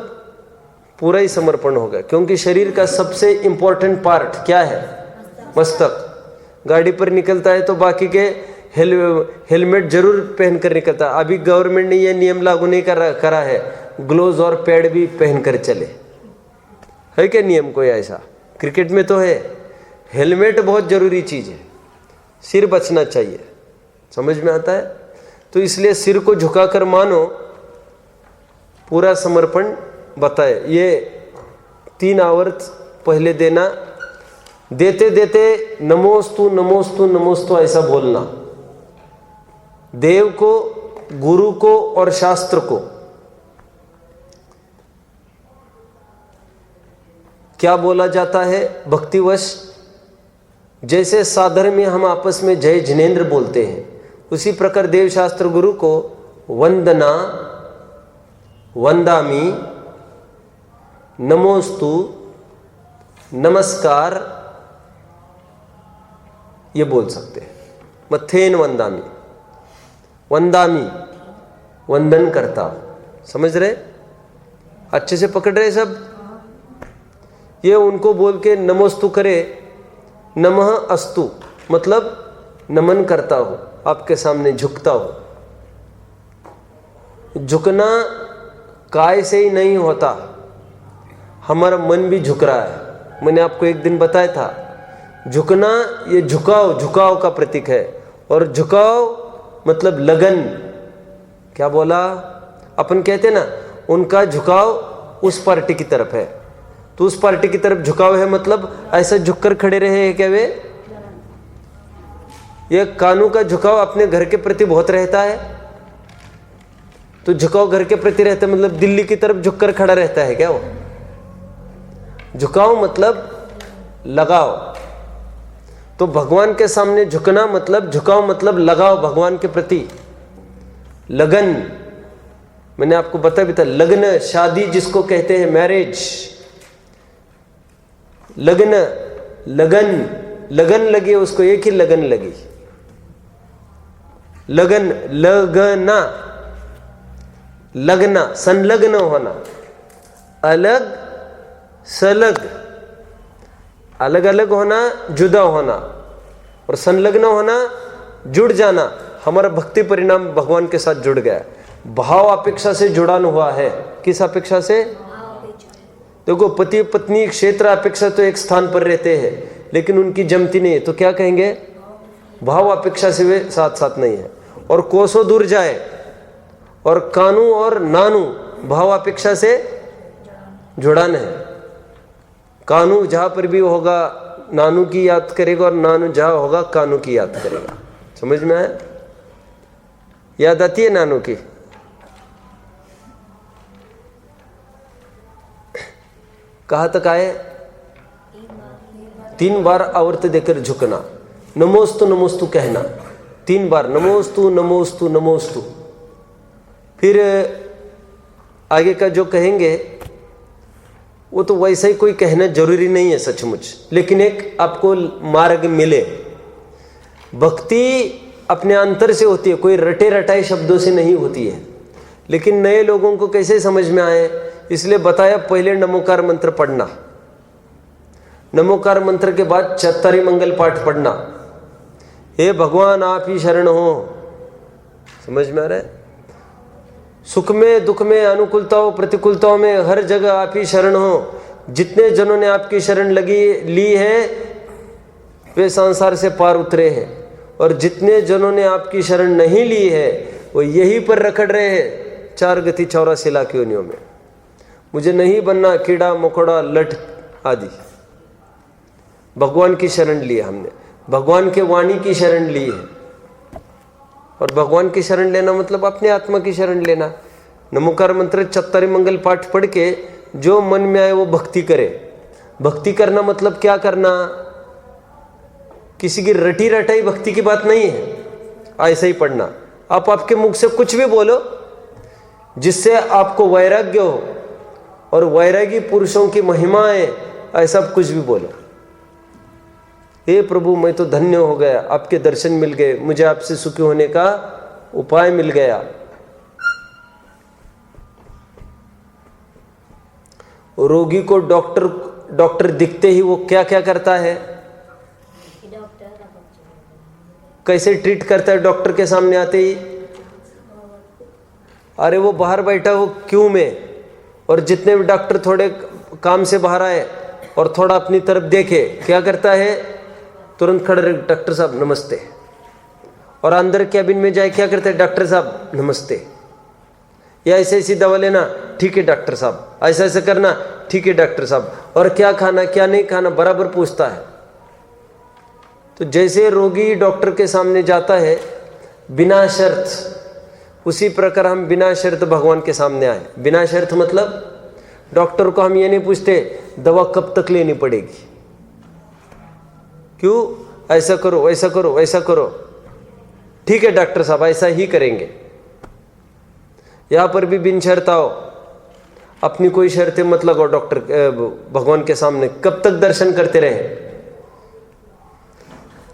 पूरा ही समर्पण हो गया, क्योंकि शरीर का सबसे इंपॉर्टेंट पार्ट क्या है, मस्तक। गाड़ी पर निकलता है तो बाकी के हेलमेट जरूर पहनकर निकलता है। अभी गवर्नमेंट ने यह नियम लागू नहीं करा है, ग्लोव्स और पैड भी पहनकर चले, है क्या नियम कोई ऐसा। क्रिकेट में तो है, हेलमेट बहुत जरूरी चीज है, सिर बचना चाहिए। समझ में आता है। तो इसलिए सिर को झुकाकर मानो, पूरा समर्पण बताए। ये 3 आवर्त पहले देना। देते देते नमोस्तु नमोस्तु नमोस्तु ऐसा बोलना। देव को, गुरु को और शास्त्र को। क्या बोला जाता है भक्तिवश, जैसे साधर्म में हम आपस में जय जिनेन्द्र बोलते हैं, उसी प्रकार देव शास्त्र गुरु को वंदना, वंदामी, नमोस्तु, नमस्कार, ये बोल सकते हैं। मथेन वंदामी, वंदामी वंदन करता। समझ रहे, अच्छे से पकड़ रहे सब। ये उनको बोल के नमोस्तु करे। नमः अस्तु मतलब नमन करता हो, आपके सामने झुकता हो। झुकना काय से ही नहीं होता, हमारा मन भी झुक रहा है। मैंने आपको एक दिन बताया था, झुकना ये झुकाव का प्रतीक है। और झुकाव मतलब लगन। क्या बोला, अपन कहते ना उनका झुकाव उस पार्टी की तरफ है, तो उस पार्टी की तरफ झुकाव है, मतलब ऐसा झुककर खड़े रहे हैं क्या वे। ये कानू का झुकाव अपने घर के प्रति बहुत रहता है, तो झुकाव घर के प्रति रहता है, मतलब दिल्ली की तरफ झुककर खड़ा रहता है क्या वो। झुकाव मतलब लगाव। तो भगवान के सामने झुकना मतलब, झुकाव मतलब लगाव भगवान के प्रति, लगन। मैंने आपको बता भी था, लग्न शादी जिसको कहते हैं, मैरिज। लगन, लगन, लगन लगी उसको, एक ही लगन लगी। लगन, लगना, लगना, संलग्न होना, अलग सलग, अलग अलग होना, जुदा होना, और संलग्न होना, जुड़ जाना। हमारा भक्ति परिणाम भगवान के साथ जुड़ गया, भाव अपेक्षा से जुड़ान हुआ है। किस अपेक्षा से। देखो पति पत्नी क्षेत्र अपेक्षा तो एक स्थान पर रहते हैं, लेकिन उनकी जमती नहीं है, तो क्या कहेंगे, भाव अपेक्षा से वे साथ साथ नहीं है। और कोसों दूर जाए, और कानू और नानू भाव अपेक्षा से जुड़ान है। कानू जहां पर भी होगा नानू की याद करेगा, और नानू जहां होगा कानू की याद करेगा। समझ में आया। याद आती है नानू की। कहां तक आए, 3 बार आवर्त देकर झुकना। नमोस्तु नमोस्तु कहना 3 बार, नमोस्तु नमोस्तु नमोस्तु। फिर आगे का जो कहेंगे वो तो वैसा ही कोई कहना जरूरी नहीं है सचमुच, लेकिन एक आपको मार्ग मिले। भक्ति अपने अंतर से होती है, कोई रटे रटाए शब्दों से नहीं होती है। लेकिन नए लोगों को कैसे समझ में आए, इसलिए बताया पहले नमोकार मंत्र पढ़ना, नमोकार मंत्र के बाद चत्तारी मंगल पाठ पढ़ना, हे भगवान आप ही शरण हो। समझ में आ रहा है? सुख में दुख में अनुकूलताओं प्रतिकूलताओं में हर जगह आप ही शरण हो। जितने जनों ने आपकी शरण ली है वे संसार से पार उतरे हैं, और जितने जनों ने आपकी शरण नहीं ली है वो यहीं पर रखड़ रहे हैं 4 गति 84 लाख योनियों में। मुझे नहीं बनना कीड़ा मकोड़ा लठ आदि। भगवान की शरण ली है हमने, भगवान के वाणी की शरण ली है। और भगवान की शरण लेना मतलब अपने आत्मा की शरण लेना। नमोकार मंत्र 74 मंगल पाठ पढ़ के जो मन में आए वो भक्ति करे। भक्ति करना मतलब क्या करना? किसी की रटी रटाई भक्ति की बात नहीं है, ऐसा ही पढ़ना। आप आपके मुख से कुछ भी बोलो जिससे आपको वैराग्य हो और वैरागी पुरुषों की महिमा है, ऐसा कुछ भी बोलो। हे प्रभु मैं तो धन्य हो गया, आपके दर्शन मिल गए, मुझे आपसे सुखी होने का उपाय मिल गया। रोगी को डॉक्टर दिखते ही वो क्या क्या करता है? कैसे ट्रीट करता है डॉक्टर के सामने आते ही? अरे वो बाहर बैठा हो क्यों में, और जितने भी डॉक्टर थोड़े काम से बाहर आए और थोड़ा अपनी तरफ देखे, क्या करता है? तुरंत खड़े रहे, डॉक्टर साहब नमस्ते। और अंदर कैबिन में जाए क्या करते हैं? डॉक्टर साहब नमस्ते। या ऐसे ऐसी दवा लेना, ठीक है डॉक्टर साहब। ऐसा ऐसा करना, ठीक है डॉक्टर साहब। और क्या खाना क्या नहीं खाना बराबर पूछता है। तो जैसे रोगी डॉक्टर के सामने जाता है बिना शर्त, उसी प्रकार हम बिना शर्त भगवान के सामने आए। बिना शर्त मतलब डॉक्टर को हम ये नहीं पूछते दवा कब तक लेनी पड़ेगी, क्यों, ऐसा करो वैसा करो वैसा करो, ठीक है डॉक्टर साहब ऐसा ही करेंगे। यहां पर भी बिन शर्त आओ, अपनी कोई शर्तें मत लगाओ। डॉक्टर भगवान के सामने कब तक दर्शन करते रहे?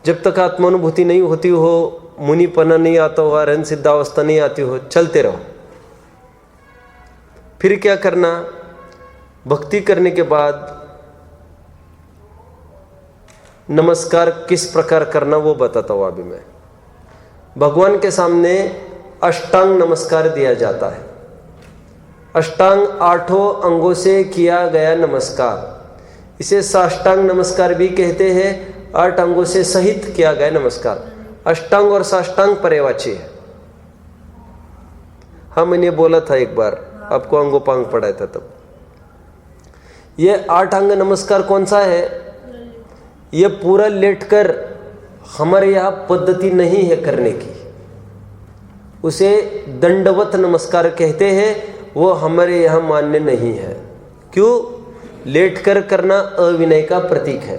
जब तक आत्मानुभूति नहीं होती हो, मुनिपना नहीं आता हो, अरहंत सिद्धावस्था नहीं आती हो, चलते रहो। फिर क्या करना? भक्ति करने के बाद नमस्कार किस प्रकार करना वो बताता हूं अभी मैं। भगवान के सामने अष्टांग नमस्कार दिया जाता है। अष्टांग 8 अंगों से किया गया नमस्कार, इसे साष्टांग नमस्कार भी कहते हैं। 8 अंगों से सहित किया गया नमस्कार। अष्टांग और साष्टांग पर्यायवाची है। हाँ मैंने बोला था एक बार, आपको अंगोपांग पढ़ाया था तब। ये 8 अंग नमस्कार कौन सा है? ये पूरा लेटकर हमारे यहाँ पद्धति नहीं है करने की, उसे दंडवत नमस्कार कहते हैं। वो हमारे यहाँ मान्य नहीं है। क्यों? लेटकर करना अविनय का प्रतीक है।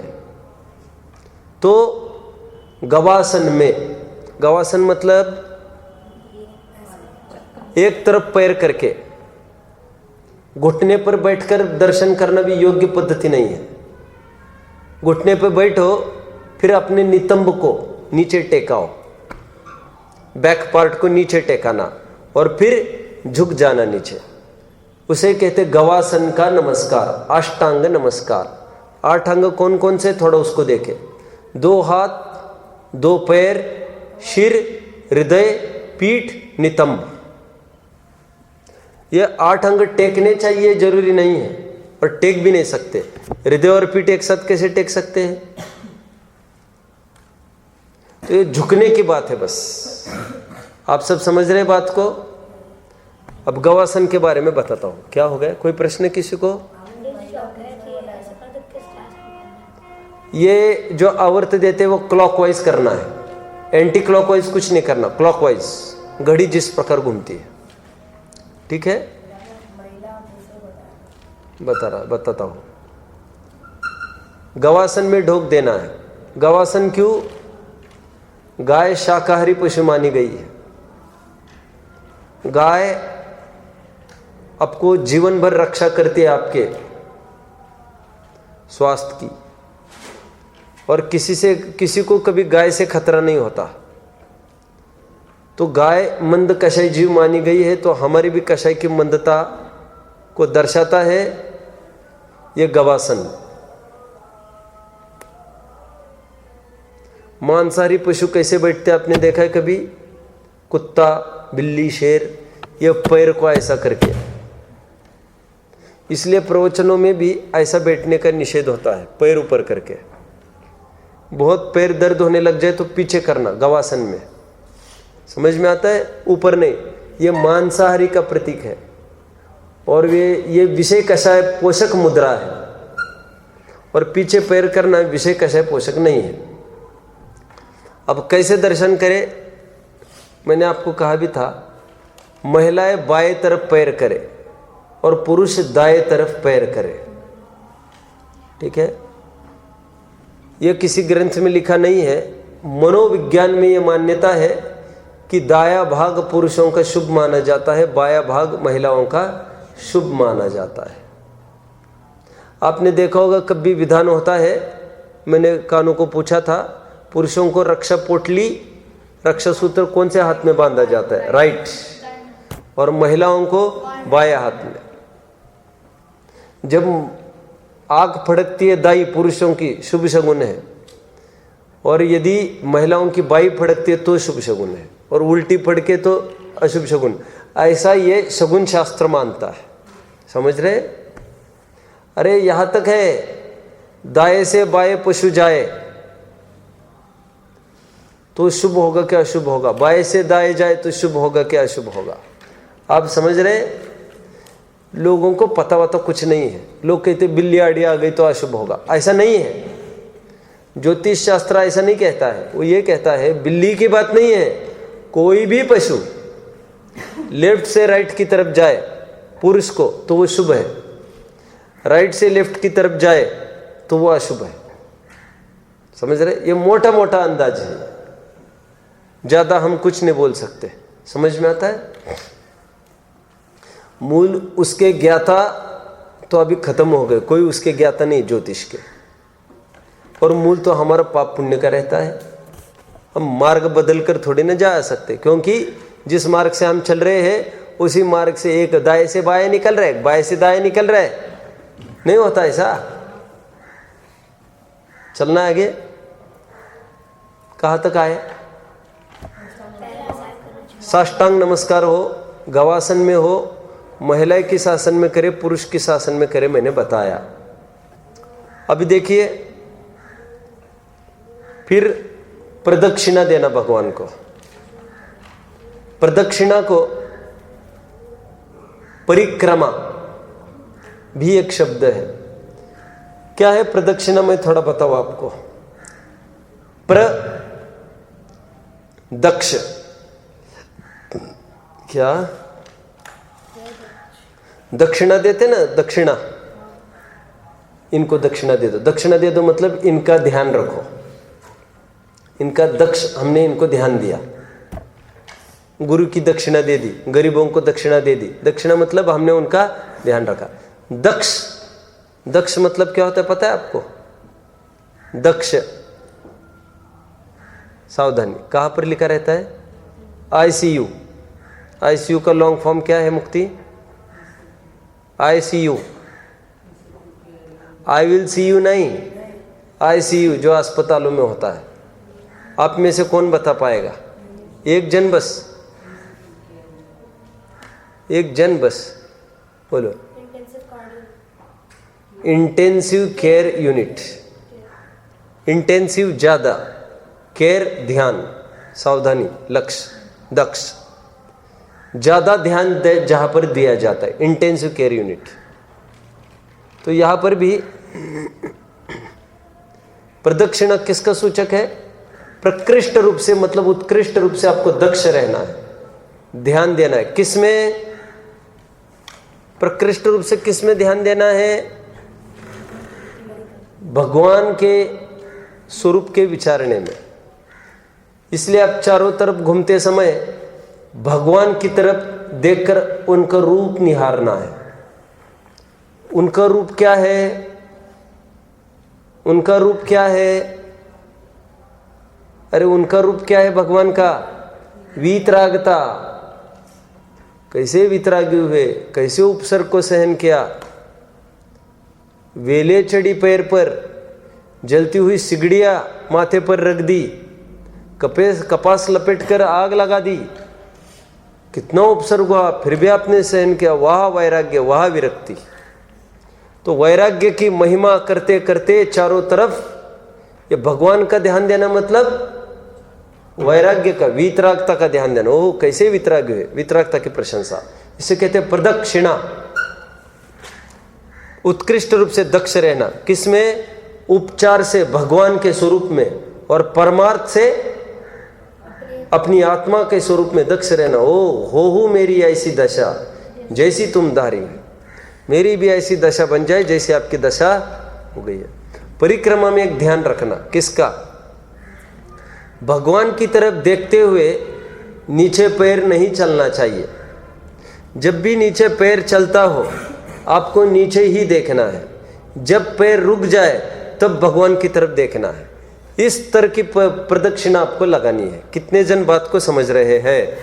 तो गवासन में, गवासन मतलब एक तरफ पैर करके घुटने पर बैठकर दर्शन करना भी योग्य पद्धति नहीं है। घुटने पर बैठो, फिर अपने नितंब को नीचे टेकाओ, बैक पार्ट को नीचे टेकाना और फिर झुक जाना नीचे, उसे कहते गवासन का नमस्कार, अष्टांग नमस्कार। 8 अंग कौन कौन से थोड़ा उसको देखे। 2 हाथ, 2 पैर, सिर, हृदय, पीठ, नितंब। ये 8 अंग टेकने चाहिए जरूरी नहीं है, और टेक भी नहीं सकते। हृदय और पीठ एक साथ कैसे टेक सकते हैं? तो ये झुकने की बात है बस। आप सब समझ रहे बात को? अब गवासन के बारे में बताता हूं। क्या हो गया? कोई प्रश्न किसी को? ये जो आवर्त देते वो क्लॉकवाइज करना है, एंटी क्लॉकवाइज कुछ नहीं करना। क्लॉकवाइज घड़ी जिस प्रकार घूमती है, ठीक है? बताता हूं। गवासन में ढोक देना है। गवासन क्यों? गाय शाकाहारी पशु मानी गई है। गाय आपको जीवन भर रक्षा करती है आपके स्वास्थ्य की, और किसी को कभी गाय से खतरा नहीं होता। तो गाय मंद कषाय जीव मानी गई है, तो हमारी भी कषाय की मंदता को दर्शाता है ये गवासन। मांसाहारी पशु कैसे बैठते आपने देखा है कभी? कुत्ता, बिल्ली, शेर, ये पैर को ऐसा करके। इसलिए प्रवचनों में भी ऐसा बैठने का निषेध होता है, पैर ऊपर करके। बहुत पैर दर्द होने लग जाए तो पीछे करना, गवासन में। समझ में आता है? ऊपर नहीं। ये मांसाहारी का प्रतीक है और ये विषय कषाय पोषक मुद्रा है, और पीछे पैर करना विषय कषाय पोषक नहीं है। अब कैसे दर्शन करें? मैंने आपको कहा भी था, महिलाएं बाएं तरफ पैर करे और पुरुष दाएं तरफ पैर करे। ठीक है? यह किसी ग्रंथ में लिखा नहीं है। मनोविज्ञान में यह मान्यता है कि दायां भाग पुरुषों का शुभ माना जाता है, बायां भाग महिलाओं का शुभ माना जाता है। आपने देखा होगा कभी विधान होता है, मैंने कानों को पूछा था, पुरुषों को रक्षा पोटली, रक्षा सूत्र कौन से हाथ में बांधा जाता है? राइट। और महिलाओं को बायां हाथ में। जब आग फड़कती है दाई पुरुषों की, शुभ शगुन है, और यदि महिलाओं की बाई फड़कती है तो शुभ शगुन है, और उल्टी फड़के तो अशुभ शगुन। ऐसा ये शगुन शास्त्र मानता है। समझ रहे? अरे यहां तक है, दाएं से बाएं पशु जाए तो शुभ होगा क्या अशुभ होगा? बाएं से दाएं जाए तो शुभ होगा क्या अशुभ होगा? आप समझ रहे? लोगों को पता वता कुछ नहीं है। लोग कहते बिल्ली आड़ी आ गई तो अशुभ होगा। ऐसा नहीं है। ज्योतिष शास्त्र ऐसा नहीं कहता है। वो ये कहता है, बिल्ली की बात नहीं है, कोई भी पशु लेफ्ट से राइट की तरफ जाए पुरुष को तो वो शुभ है, राइट से लेफ्ट की तरफ जाए तो वो अशुभ है। समझ रहे? ये मोटा मोटा अंदाज है, ज्यादा हम कुछ नहीं बोल सकते। समझ में आता है? मूल उसके ज्ञाता तो अभी खत्म हो गए, कोई उसके ज्ञाता नहीं ज्योतिष के। और मूल तो हमारा पाप पुण्य का रहता है। हम मार्ग बदल कर थोड़ी ना जा सकते, क्योंकि जिस मार्ग से हम चल रहे हैं उसी मार्ग से एक दाएं से बाएं निकल रहा है, बाएं से दाएं निकल रहा है। नहीं होता ऐसा। चलना आगे। कहाँ तक आए? साष्टांग नमस्कार हो, गवासन में हो, महिला के शासन में करे, पुरुष के शासन में करे, मैंने बताया। अभी देखिए, फिर प्रदक्षिणा देना भगवान को। प्रदक्षिणा को परिक्रमा भी एक शब्द है। क्या है प्रदक्षिणा? मैं थोड़ा बताऊं आपको। प्रदक्ष क्या? दक्षिणा देते ना, दक्षिणा। इनको दक्षिणा दे दो। दक्षिणा दे दो मतलब इनका ध्यान रखो, इनका दक्ष, हमने इनको ध्यान दिया। गुरु की दक्षिणा दे दी, गरीबों को दक्षिणा दे दी। दक्षिणा मतलब हमने उनका ध्यान रखा। दक्ष, दक्ष मतलब क्या होता है पता है आपको? दक्ष, सावधानी, कहां पर लिखा रहता है? ICU। ICU का लॉन्ग फॉर्म क्या है मुक्ति? ICU, I will see you नहीं, ICU जो अस्पतालों में होता है। आप में से कौन बता पाएगा? एक जन बस, एक जन बस बोलो। Intensive care unit. इंटेंसिव ज्यादा, केयर ध्यान, सावधानी, लक्ष्य, दक्ष, ज्यादा ध्यान जहां पर दिया जाता है, इंटेंसिव केयर यूनिट। तो यहां पर भी प्रदक्षिणा किसका सूचक है? प्रकृष्ट रूप से, मतलब उत्कृष्ट रूप से आपको दक्ष रहना है, ध्यान देना है। किसमें? प्रकृष्ट रूप से किसमें ध्यान देना है? भगवान के स्वरूप के विचारने में। इसलिए आप चारों तरफ घूमते समय भगवान की तरफ देखकर उनका रूप निहारना है। उनका रूप क्या है? उनका रूप क्या है? अरे उनका रूप क्या है भगवान का? वीतरागता। कैसे वितरागी हुए, कैसे उपसर्ग को सहन किया, वेले चढ़ी पैर पर, जलती हुई सिगड़ियां माथे पर रख दी, कपास लपेट कर आग लगा दी, कितना उपसर्ग हुआ, फिर भी आपने सहन किया। वाह वैराग्य, वाह विरक्ति। तो वैराग्य की महिमा करते करते चारों तरफ ये भगवान का ध्यान देना, मतलब वैराग्य का, वीतरागता का ध्यान देना। ओह कैसे वितराग हुए, वितरागता की प्रशंसा, इसे कहते हैं प्रदक्षिणा। उत्कृष्ट रूप से दक्ष रहना, किसमें? उपचार से भगवान के स्वरूप में, और परमार्थ से अपनी आत्मा के स्वरूप में दक्ष रहना। ओ हो मेरी ऐसी दशा जैसी तुम धारी, मेरी भी ऐसी दशा बन जाए जैसी आपकी दशा हो गई है। परिक्रमा में एक ध्यान रखना, किसका? भगवान की तरफ देखते हुए नीचे पैर नहीं चलना चाहिए। जब भी नीचे पैर चलता हो आपको नीचे ही देखना है। जब पैर रुक जाए तब भगवान की तरफ देखना है। इस तरह की प्रदक्षिणा आपको लगानी है। कितने जन बात को समझ रहे हैं?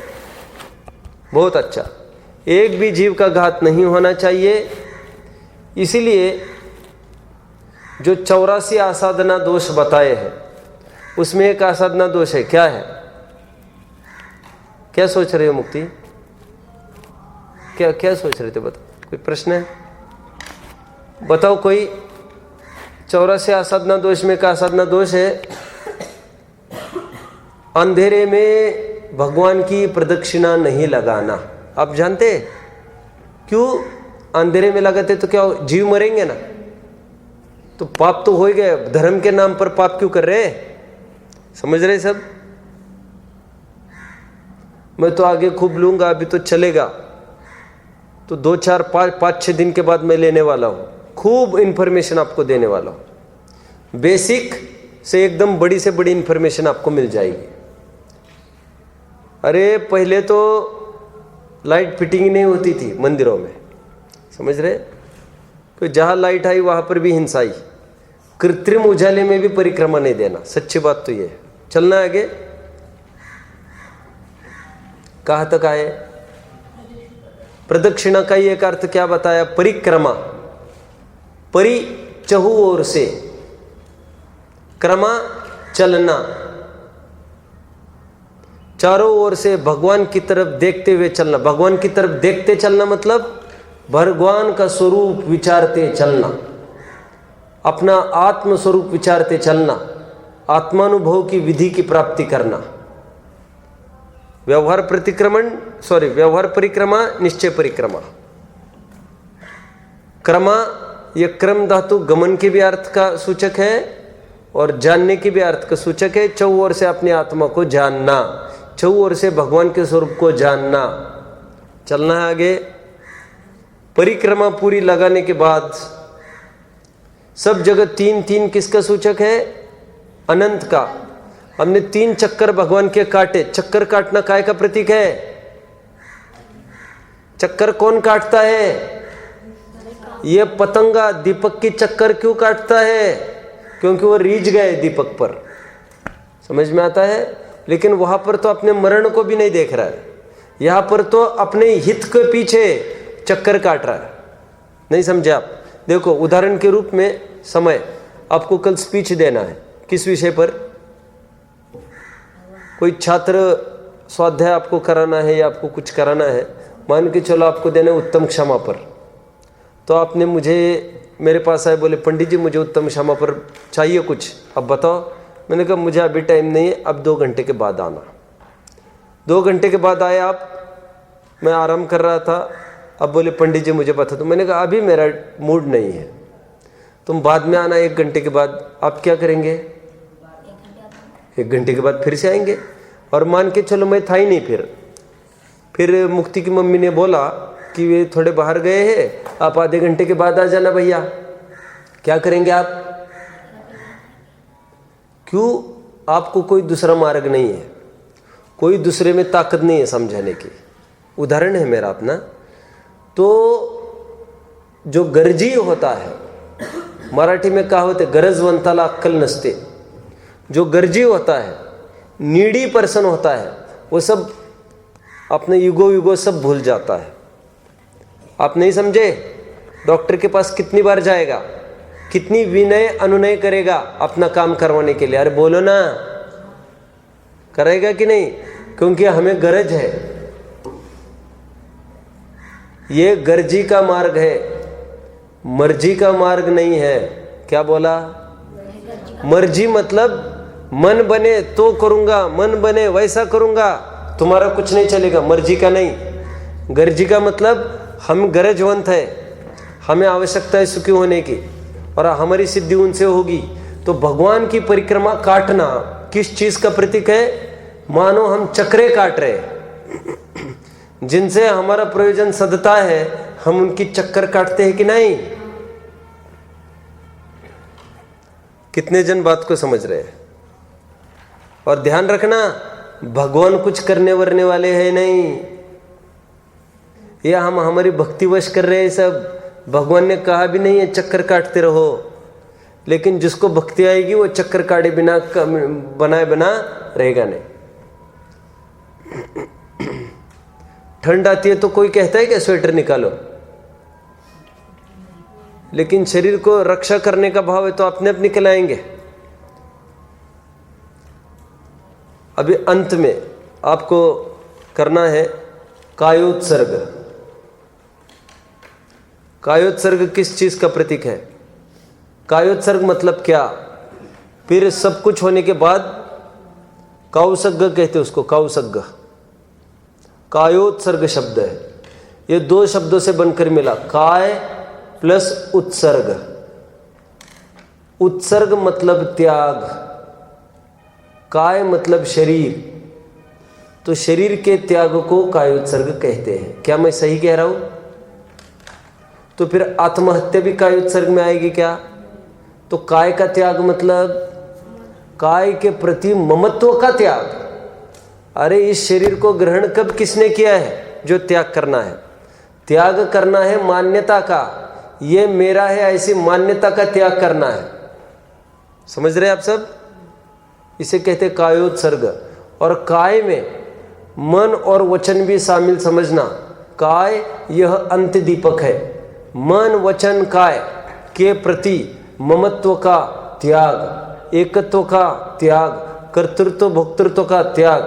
बहुत अच्छा। एक भी जीव का घात नहीं होना चाहिए। इसीलिए जो 84 आसाधना दोष बताए हैं उसमें एक आसाधना दोष है। क्या है? क्या सोच रहे हो मुक्ति? क्या सोच रहे थे? बताओ, कोई प्रश्न है? बताओ कोई। 84 आसाधना दोष में का आसाधना दोष है अंधेरे में भगवान की प्रदक्षिणा नहीं लगाना। आप जानते क्यों? अंधेरे में लगाते तो क्या जीव मरेंगे ना, तो पाप तो हो ही गए। धर्म के नाम पर पाप क्यों कर रहे? समझ रहे सब? मैं तो आगे खूब लूंगा, अभी तो चलेगा, तो 2 4 5 6 दिन के बाद मैं लेने वाला हूं। खूब इंफॉर्मेशन आपको देने वाला हूं। बेसिक से एकदम बड़ी से बड़ी इंफॉर्मेशन आपको मिल जाएगी। अरे पहले तो लाइट फिटिंग नहीं होती थी मंदिरों में, समझ रहे? तो जहां लाइट आई वहां पर भी हिंसा आई। कृत्रिम उजाले में भी परिक्रमा नहीं देना। सच्ची बात तो ये है। चलना आगे। कहां तक आए? प्रदक्षिणा का एक अर्थ क्या बताया? परिक्रमा। परि चहु ओर से, क्रमा चलना, चारों ओर से भगवान की तरफ देखते हुए चलना। भगवान की तरफ देखते चलना मतलब भगवान का स्वरूप विचारते चलना, अपना आत्म स्वरूप विचारते चलना, आत्मानुभव की विधि की प्राप्ति करना। व्यवहार परिक्रमा, निश्चय परिक्रमा। क्रमा, यह क्रम धातु गमन के भी अर्थ का सूचक है और जानने की भी अर्थ का सूचक है। चौ ओर से अपनी आत्मा को जानना, चौ ओर से भगवान के स्वरूप को जानना। चलना है आगे। परिक्रमा पूरी लगाने के बाद सब जगह 3 किसका सूचक है? अनंत का। हमने 3 चक्कर भगवान के काटे। चक्कर काटना काय का प्रतीक है? चक्कर कौन काटता है? ये पतंगा दीपक की चक्कर क्यों काटता है? क्योंकि वो रीझ गए दीपक पर। समझ में आता है? लेकिन वहां पर तो अपने मरण को भी नहीं देख रहा है, यहां पर तो अपने हित के पीछे चक्कर काट रहा है। नहीं समझे आप? देखो उदाहरण के रूप में, समय आपको कल स्पीच देना है। किस विषय पर? कोई छात्र स्वाध्याय आपको कराना है या आपको कुछ कराना है, मान के चलो आपको देना है उत्तम क्षमा पर। तो आपने मेरे पास आए, बोले पंडित जी मुझे उत्तम क्षमा पर चाहिए कुछ, अब बताओ। मैंने कहा मुझे अभी टाइम नहीं है, अब 2 घंटे के बाद आना। 2 घंटे के बाद आए आप, मैं आराम कर रहा था। अब बोले पंडित जी मुझे बता दो। मैंने कहा अभी मेरा मूड नहीं है, तुम बाद में आना 1 घंटे के बाद। आप क्या करेंगे? 1 घंटे के बाद फिर से आएंगे। और मान के चलो मैं था ही नहीं। फिर मुक्ति की मम्मी ने बोला कि वे थोड़े बाहर गए हैं, आप आधे घंटे के बाद आ जाना भैया। क्या करेंगे आप? क्यों? आपको कोई दूसरा मार्ग नहीं है, कोई दूसरे में ताकत नहीं है समझाने की। उदाहरण है मेरा अपना। तो जो गरजी होता है, मराठी में कहावत है गरजवंताला अक्कल नसते। जो गरजी होता है, नीडी पर्सन होता है, वो सब अपने युगो सब भूल जाता है। आप नहीं समझे? डॉक्टर के पास कितनी बार जाएगा, कितनी विनय अनुनय करेगा अपना काम करवाने के लिए। अरे बोलो ना, करेगा कि नहीं? क्योंकि हमें गरज है। ये गर्जी का मार्ग है, मर्जी का मार्ग नहीं है। क्या बोला? मर्जी मतलब मन बने तो करूंगा, मन बने वैसा करूंगा, तुम्हारा कुछ नहीं चलेगा। मर्जी का नहीं। गर्जी का मतलब हम गरजवंत है, हमें आवश्यकता है सुखी होने की और हमारी सिद्धि उनसे होगी। तो भगवान की परिक्रमा काटना किस चीज का प्रतीक है? मानो हम चक्रे काट रहे, जिनसे हमारा प्रयोजन सदता है, हम उनकी चक्कर काटते हैं कि नहीं? कितने जन बात को समझ रहे हैं? और ध्यान रखना, भगवान कुछ करने वरने वाले हैं नहीं। या हम हमारी भक्तिवश कर रहे हैं सब। भगवान ने कहा भी नहीं है चक्कर काटते रहो, लेकिन जिसको भक्ति आएगी वो चक्कर काटे बिना, बनाए बिना रहेगा नहीं। ठंड आती है तो कोई कहता है कि स्वेटर निकालो, लेकिन शरीर को रक्षा करने का भाव है तो अपने आप निकल आएंगे। अभी अंत में आपको करना है कायोत्सर्ग। कायोत्सर्ग किस चीज का प्रतीक है? कायोत्सर्ग मतलब क्या? फिर सब कुछ होने के बाद काउसर्ग कहते उसको, काउसर्ग। कायोत्सर्ग शब्द है, ये दो शब्दों से बनकर मिला, काय प्लस उत्सर्ग। उत्सर्ग मतलब त्याग, काय मतलब शरीर, तो शरीर के त्याग को कायोत्सर्ग कहते हैं। क्या मैं सही कह रहा हूं? तो फिर आत्महत्या भी कायोत्सर्ग में आएगी क्या? तो काय का त्याग मतलब काय के प्रति ममत्व का त्याग। अरे इस शरीर को ग्रहण कब किसने किया है? जो त्याग करना है। त्याग करना है मान्यता का, ये मेरा है ऐसी मान्यता का त्याग करना है। समझ रहे आप सब? इसे कहते कायोत्सर्ग। और काय में मन और वचन भी शामिल समझना। काय यह अंत दीपक है। मन वचन काय के प्रति ममत्व का त्याग, एकत्व का त्याग, कर्तृत्व भोक्तृत्व का त्याग।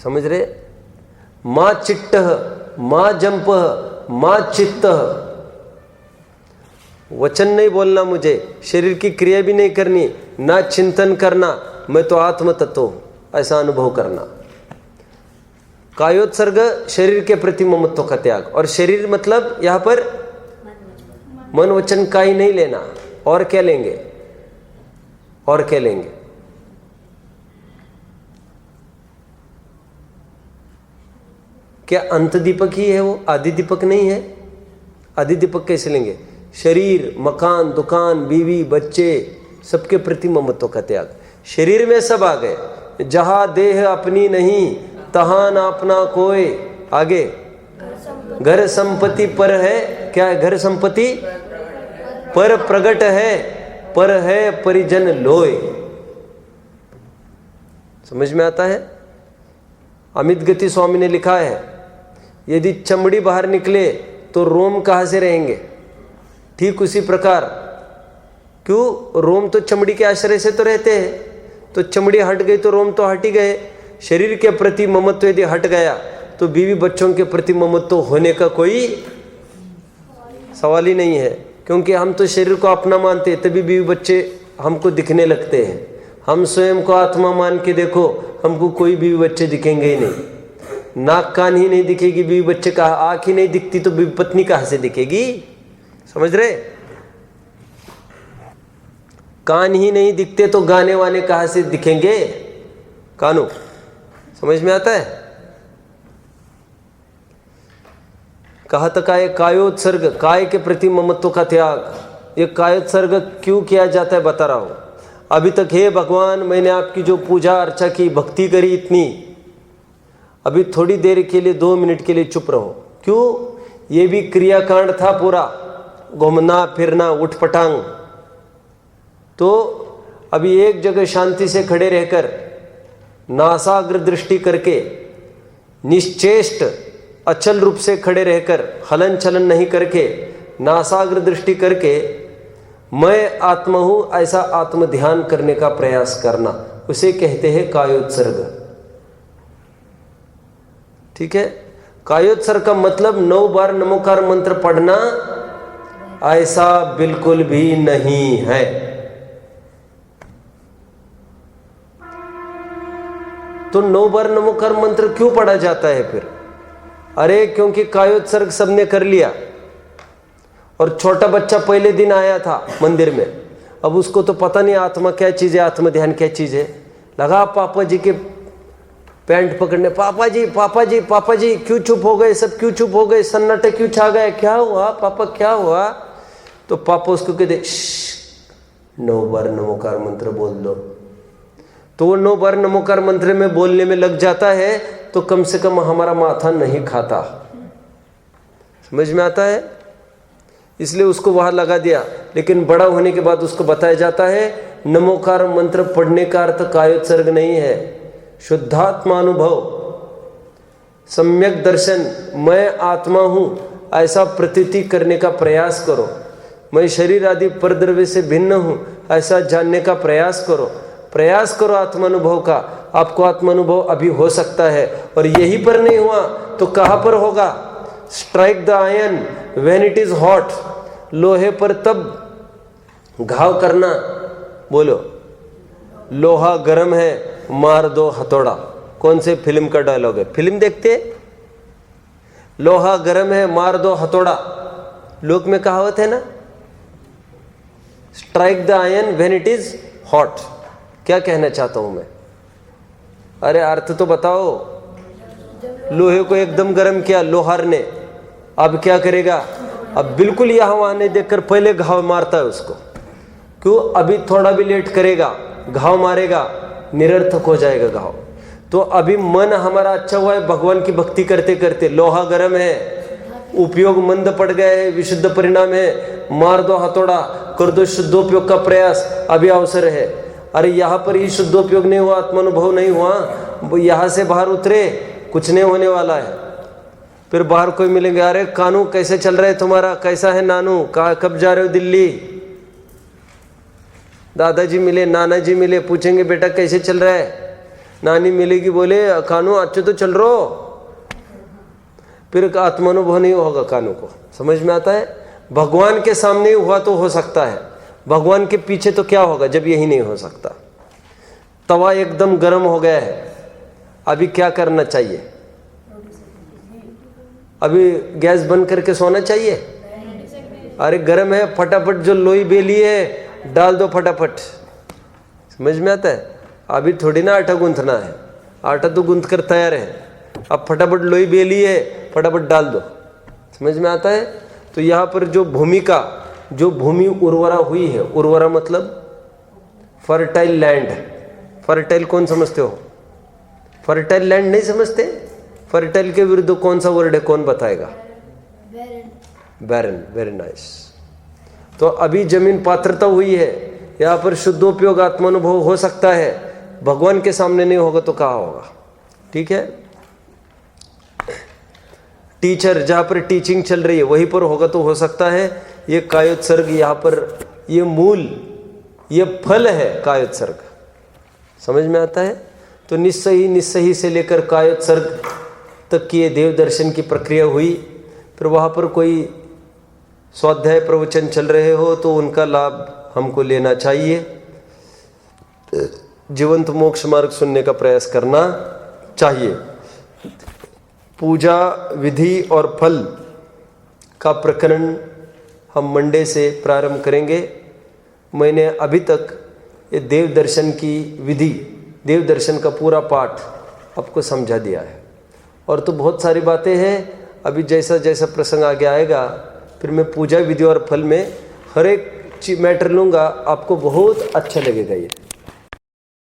समझ रहे? मां चिट्टः, मां जंपः, मां चित्तः। वचन नहीं बोलना मुझे, शरीर की क्रिया भी नहीं करनी, ना चिंतन करना, मैं तो आत्म तत्व हूं, ऐसा अनुभव करना। कायोत्सर्ग शरीर के प्रति ममत्व का त्याग। और शरीर मतलब यहां पर मन वचन का ही नहीं लेना, और क्या लेंगे? और क्या लेंगे? क्या अंत दीपक ही है वो? आदि दीपक नहीं है? आदि दीपक कैसे लेंगे? शरीर, मकान, दुकान, बीवी, बच्चे, सबके प्रति ममत्व का त्याग। शरीर में सब आ गए। जहां देह अपनी नहीं, तहां ना अपना कोई। आगे घर संपत्ति पर है। क्या है घर संपत्ति? पर प्रगट है, पर है परिजन लोय। समझ में आता है? अमित गति स्वामी ने लिखा है, यदि चमड़ी बाहर निकले तो रोम कहां से रहेंगे? ठीक उसी प्रकार, क्यों? रोम तो चमड़ी के आश्रय से तो रहते हैं, तो चमड़ी हट गई तो रोम तो हट ही गए। शरीर के प्रति ममत्व यदि हट गया तो बीवी बच्चों के प्रति ममत्व होने का कोई सवाल ही नहीं है। क्योंकि हम तो शरीर को अपना मानते हैं, तभी बीवी बच्चे हमको दिखने लगते हैं। हम स्वयं को आत्मा मान के देखो, हमको कोई बीवी बच्चे दिखेंगे ही नहीं। नाक कान ही नहीं दिखेगी, बीवी बच्चे का आँख ही नहीं दिखती तो बीवी पत्नी कहाँ से दिखेगी? समझ रहे? कान ही नहीं दिखते तो गाने वाने कहाँ से दिखेंगे? कानू, समझ में आता है? कहा तक आए कायोत्सर्ग, काय के प्रति ममत्व का त्याग। ये कायोत्सर्ग क्यों किया जाता है बता रहा हूं। अभी तक हे भगवान, मैंने आपकी जो पूजा अर्चा की, भक्ति करी इतनी, अभी थोड़ी देर के लिए 2 मिनट के लिए चुप रहो। क्यों? ये भी क्रियाकांड था पूरा, घूमना फिरना उठपटांग। तो अभी एक जगह शांति से खड़े रहकर नासाग्र दृष्टि करके, निश्चेष्ट अचल रूप से खड़े रहकर, हलन चलन नहीं करके, नासाग्र दृष्टि करके मैं आत्मा हूं ऐसा आत्म ध्यान करने का प्रयास करना। उसे कहते हैं कायोत्सर्ग। ठीक है, कायोत्सर्ग का मतलब 9 बार नमोकार मंत्र पढ़ना ऐसा बिल्कुल भी नहीं है। तो 9 बार नमोकार मंत्र क्यों पढ़ा जाता है फिर? अरे क्योंकि कायोत्सर्ग सबने कर लिया और छोटा बच्चा पहले दिन आया था मंदिर में, अब उसको तो पता नहीं आत्मा क्या चीज है, आत्म ध्यान क्या चीज है। लगा पापा जी के पैंट पकड़ने, पापा जी पापा जी पापा जी क्यों चुप हो गए, सब क्यों चुप हो गए, सन्नाटे क्यों छा गए, क्या हुआ पापा क्या हुआ? तो पापा उसको कहते 9 बार नमोकार मंत्र बोल दो। तो वो 9 बार नमोकार मंत्र में बोलने में लग जाता है, तो कम से कम हमारा माथा नहीं खाता। समझ में आता है? इसलिए उसको वहां लगा दिया। लेकिन बड़ा होने के बाद उसको बताया जाता है नमोकार मंत्र पढ़ने का अर्थ कायोत्सर्ग नहीं है, शुद्धात्मानुभव, सम्यक दर्शन, मैं आत्मा हूं ऐसा प्रतीति करने का प्रयास करो। मैं शरीर आदि परद्रव्य से भिन्न हूं ऐसा जानने का प्रयास करो। प्रयास करो आत्मानुभव का, आपको आत्मानुभव अभी हो सकता है। और यहीं पर नहीं हुआ तो कहां पर होगा? Strike the iron when it is hot, लोहे पर तब घाव करना। बोलो, लोहा गर्म है मार दो हथौड़ा। कौन से फिल्म का डायलॉग है? फिल्म देखते? लोहा गर्म है मार दो हथौड़ा। लोक में कहावत है ना, strike the iron when it is hot. क्या कहना चाहता हूं मैं? अरे अर्थ तो बताओ। लोहे को एकदम गर्म किया लोहार ने, अब क्या करेगा? अब बिल्कुल यहां वहां नहीं देखकर पहले घाव मारता है उसको। क्यों? अभी थोड़ा भी लेट करेगा घाव मारेगा, निरर्थक हो जाएगा घाव। तो अभी मन हमारा अच्छा हुआ है भगवान की भक्ति करते करते, लोहा गर्म है, उपयोग मंद पड़ गया है, विशुद्ध परिणाम है, मार दो हथौड़ा, कर दो शुद्धोपयोग का प्रयास, अभी अवसर है। अरे यहाँ पर ही शुद्धोपयोग नहीं हुआ, आत्मानुभव नहीं हुआ, यहाँ से बाहर उतरे कुछ नहीं होने वाला है। फिर बाहर कोई मिलेंगे, अरे कानू कैसे चल रहा है तुम्हारा, कैसा है नानू, कब जा रहे हो दिल्ली? दादाजी मिले, नाना जी मिले, पूछेंगे बेटा कैसे चल रहा है? नानी मिलेगी, बोले कानू अच्छे तो चल रहा हो। फिर आत्मानुभव नहीं होगा कानू को। समझ में आता है? भगवान के सामने हुआ तो हो सकता है, भगवान के पीछे तो क्या होगा जब यही नहीं हो सकता। तवा एकदम गर्म हो गया है, अभी क्या करना चाहिए? अभी गैस बंद करके सोना चाहिए? अरे गर्म है, फटाफट जो लोई बेली है डाल दो फटाफट। समझ में आता है? अभी थोड़ी ना आटा गूंथना है, आटा तो गूंथ कर तैयार है, अब फटाफट लोई बेली है फटाफट डाल दो। समझ में आता है? तो यहाँ पर जो भूमिका, जो भूमि उर्वरा हुई है, उर्वरा मतलब फर्टाइल लैंड। फर्टाइल कौन समझते हो? फर्टाइल लैंड नहीं समझते? फर्टाइल के विरुद्ध कौन सा वर्ड है, कौन बताएगा? बैरन। Very nice. तो अभी जमीन पात्रता हुई है, यहाँ पर शुद्धोपयोग आत्मानुभव हो सकता है, भगवान के सामने नहीं होगा तो कहाँ होगा? ठीक है, टीचर जहाँ पर टीचिंग चल रही है वहीं पर होगा तो हो सकता है। ये कायोत्सर्ग यहाँ पर, ये मूल, ये फल है कायोत्सर्ग। समझ में आता है? तो निस्सही से लेकर कायोत्सर्ग तक की ये देव दर्शन की प्रक्रिया हुई। फिर वहाँ पर कोई स्वाध्याय प्रवचन चल रहे हो तो उनका लाभ हमको लेना चाहिए, जीवंत मोक्ष मार्ग सुनने का प्रयास करना चाहिए। पूजा विधि और फल का प्रकरण हम मंडे से प्रारंभ करेंगे। मैंने अभी तक ये देव दर्शन की विधि, देव दर्शन का पूरा पाठ आपको समझा दिया है। और तो बहुत सारी बातें हैं, अभी जैसा जैसा प्रसंग आगे आएगा फिर मैं पूजा विधि और फल में हर एक मैटर लूँगा, आपको बहुत अच्छा लगेगा ये।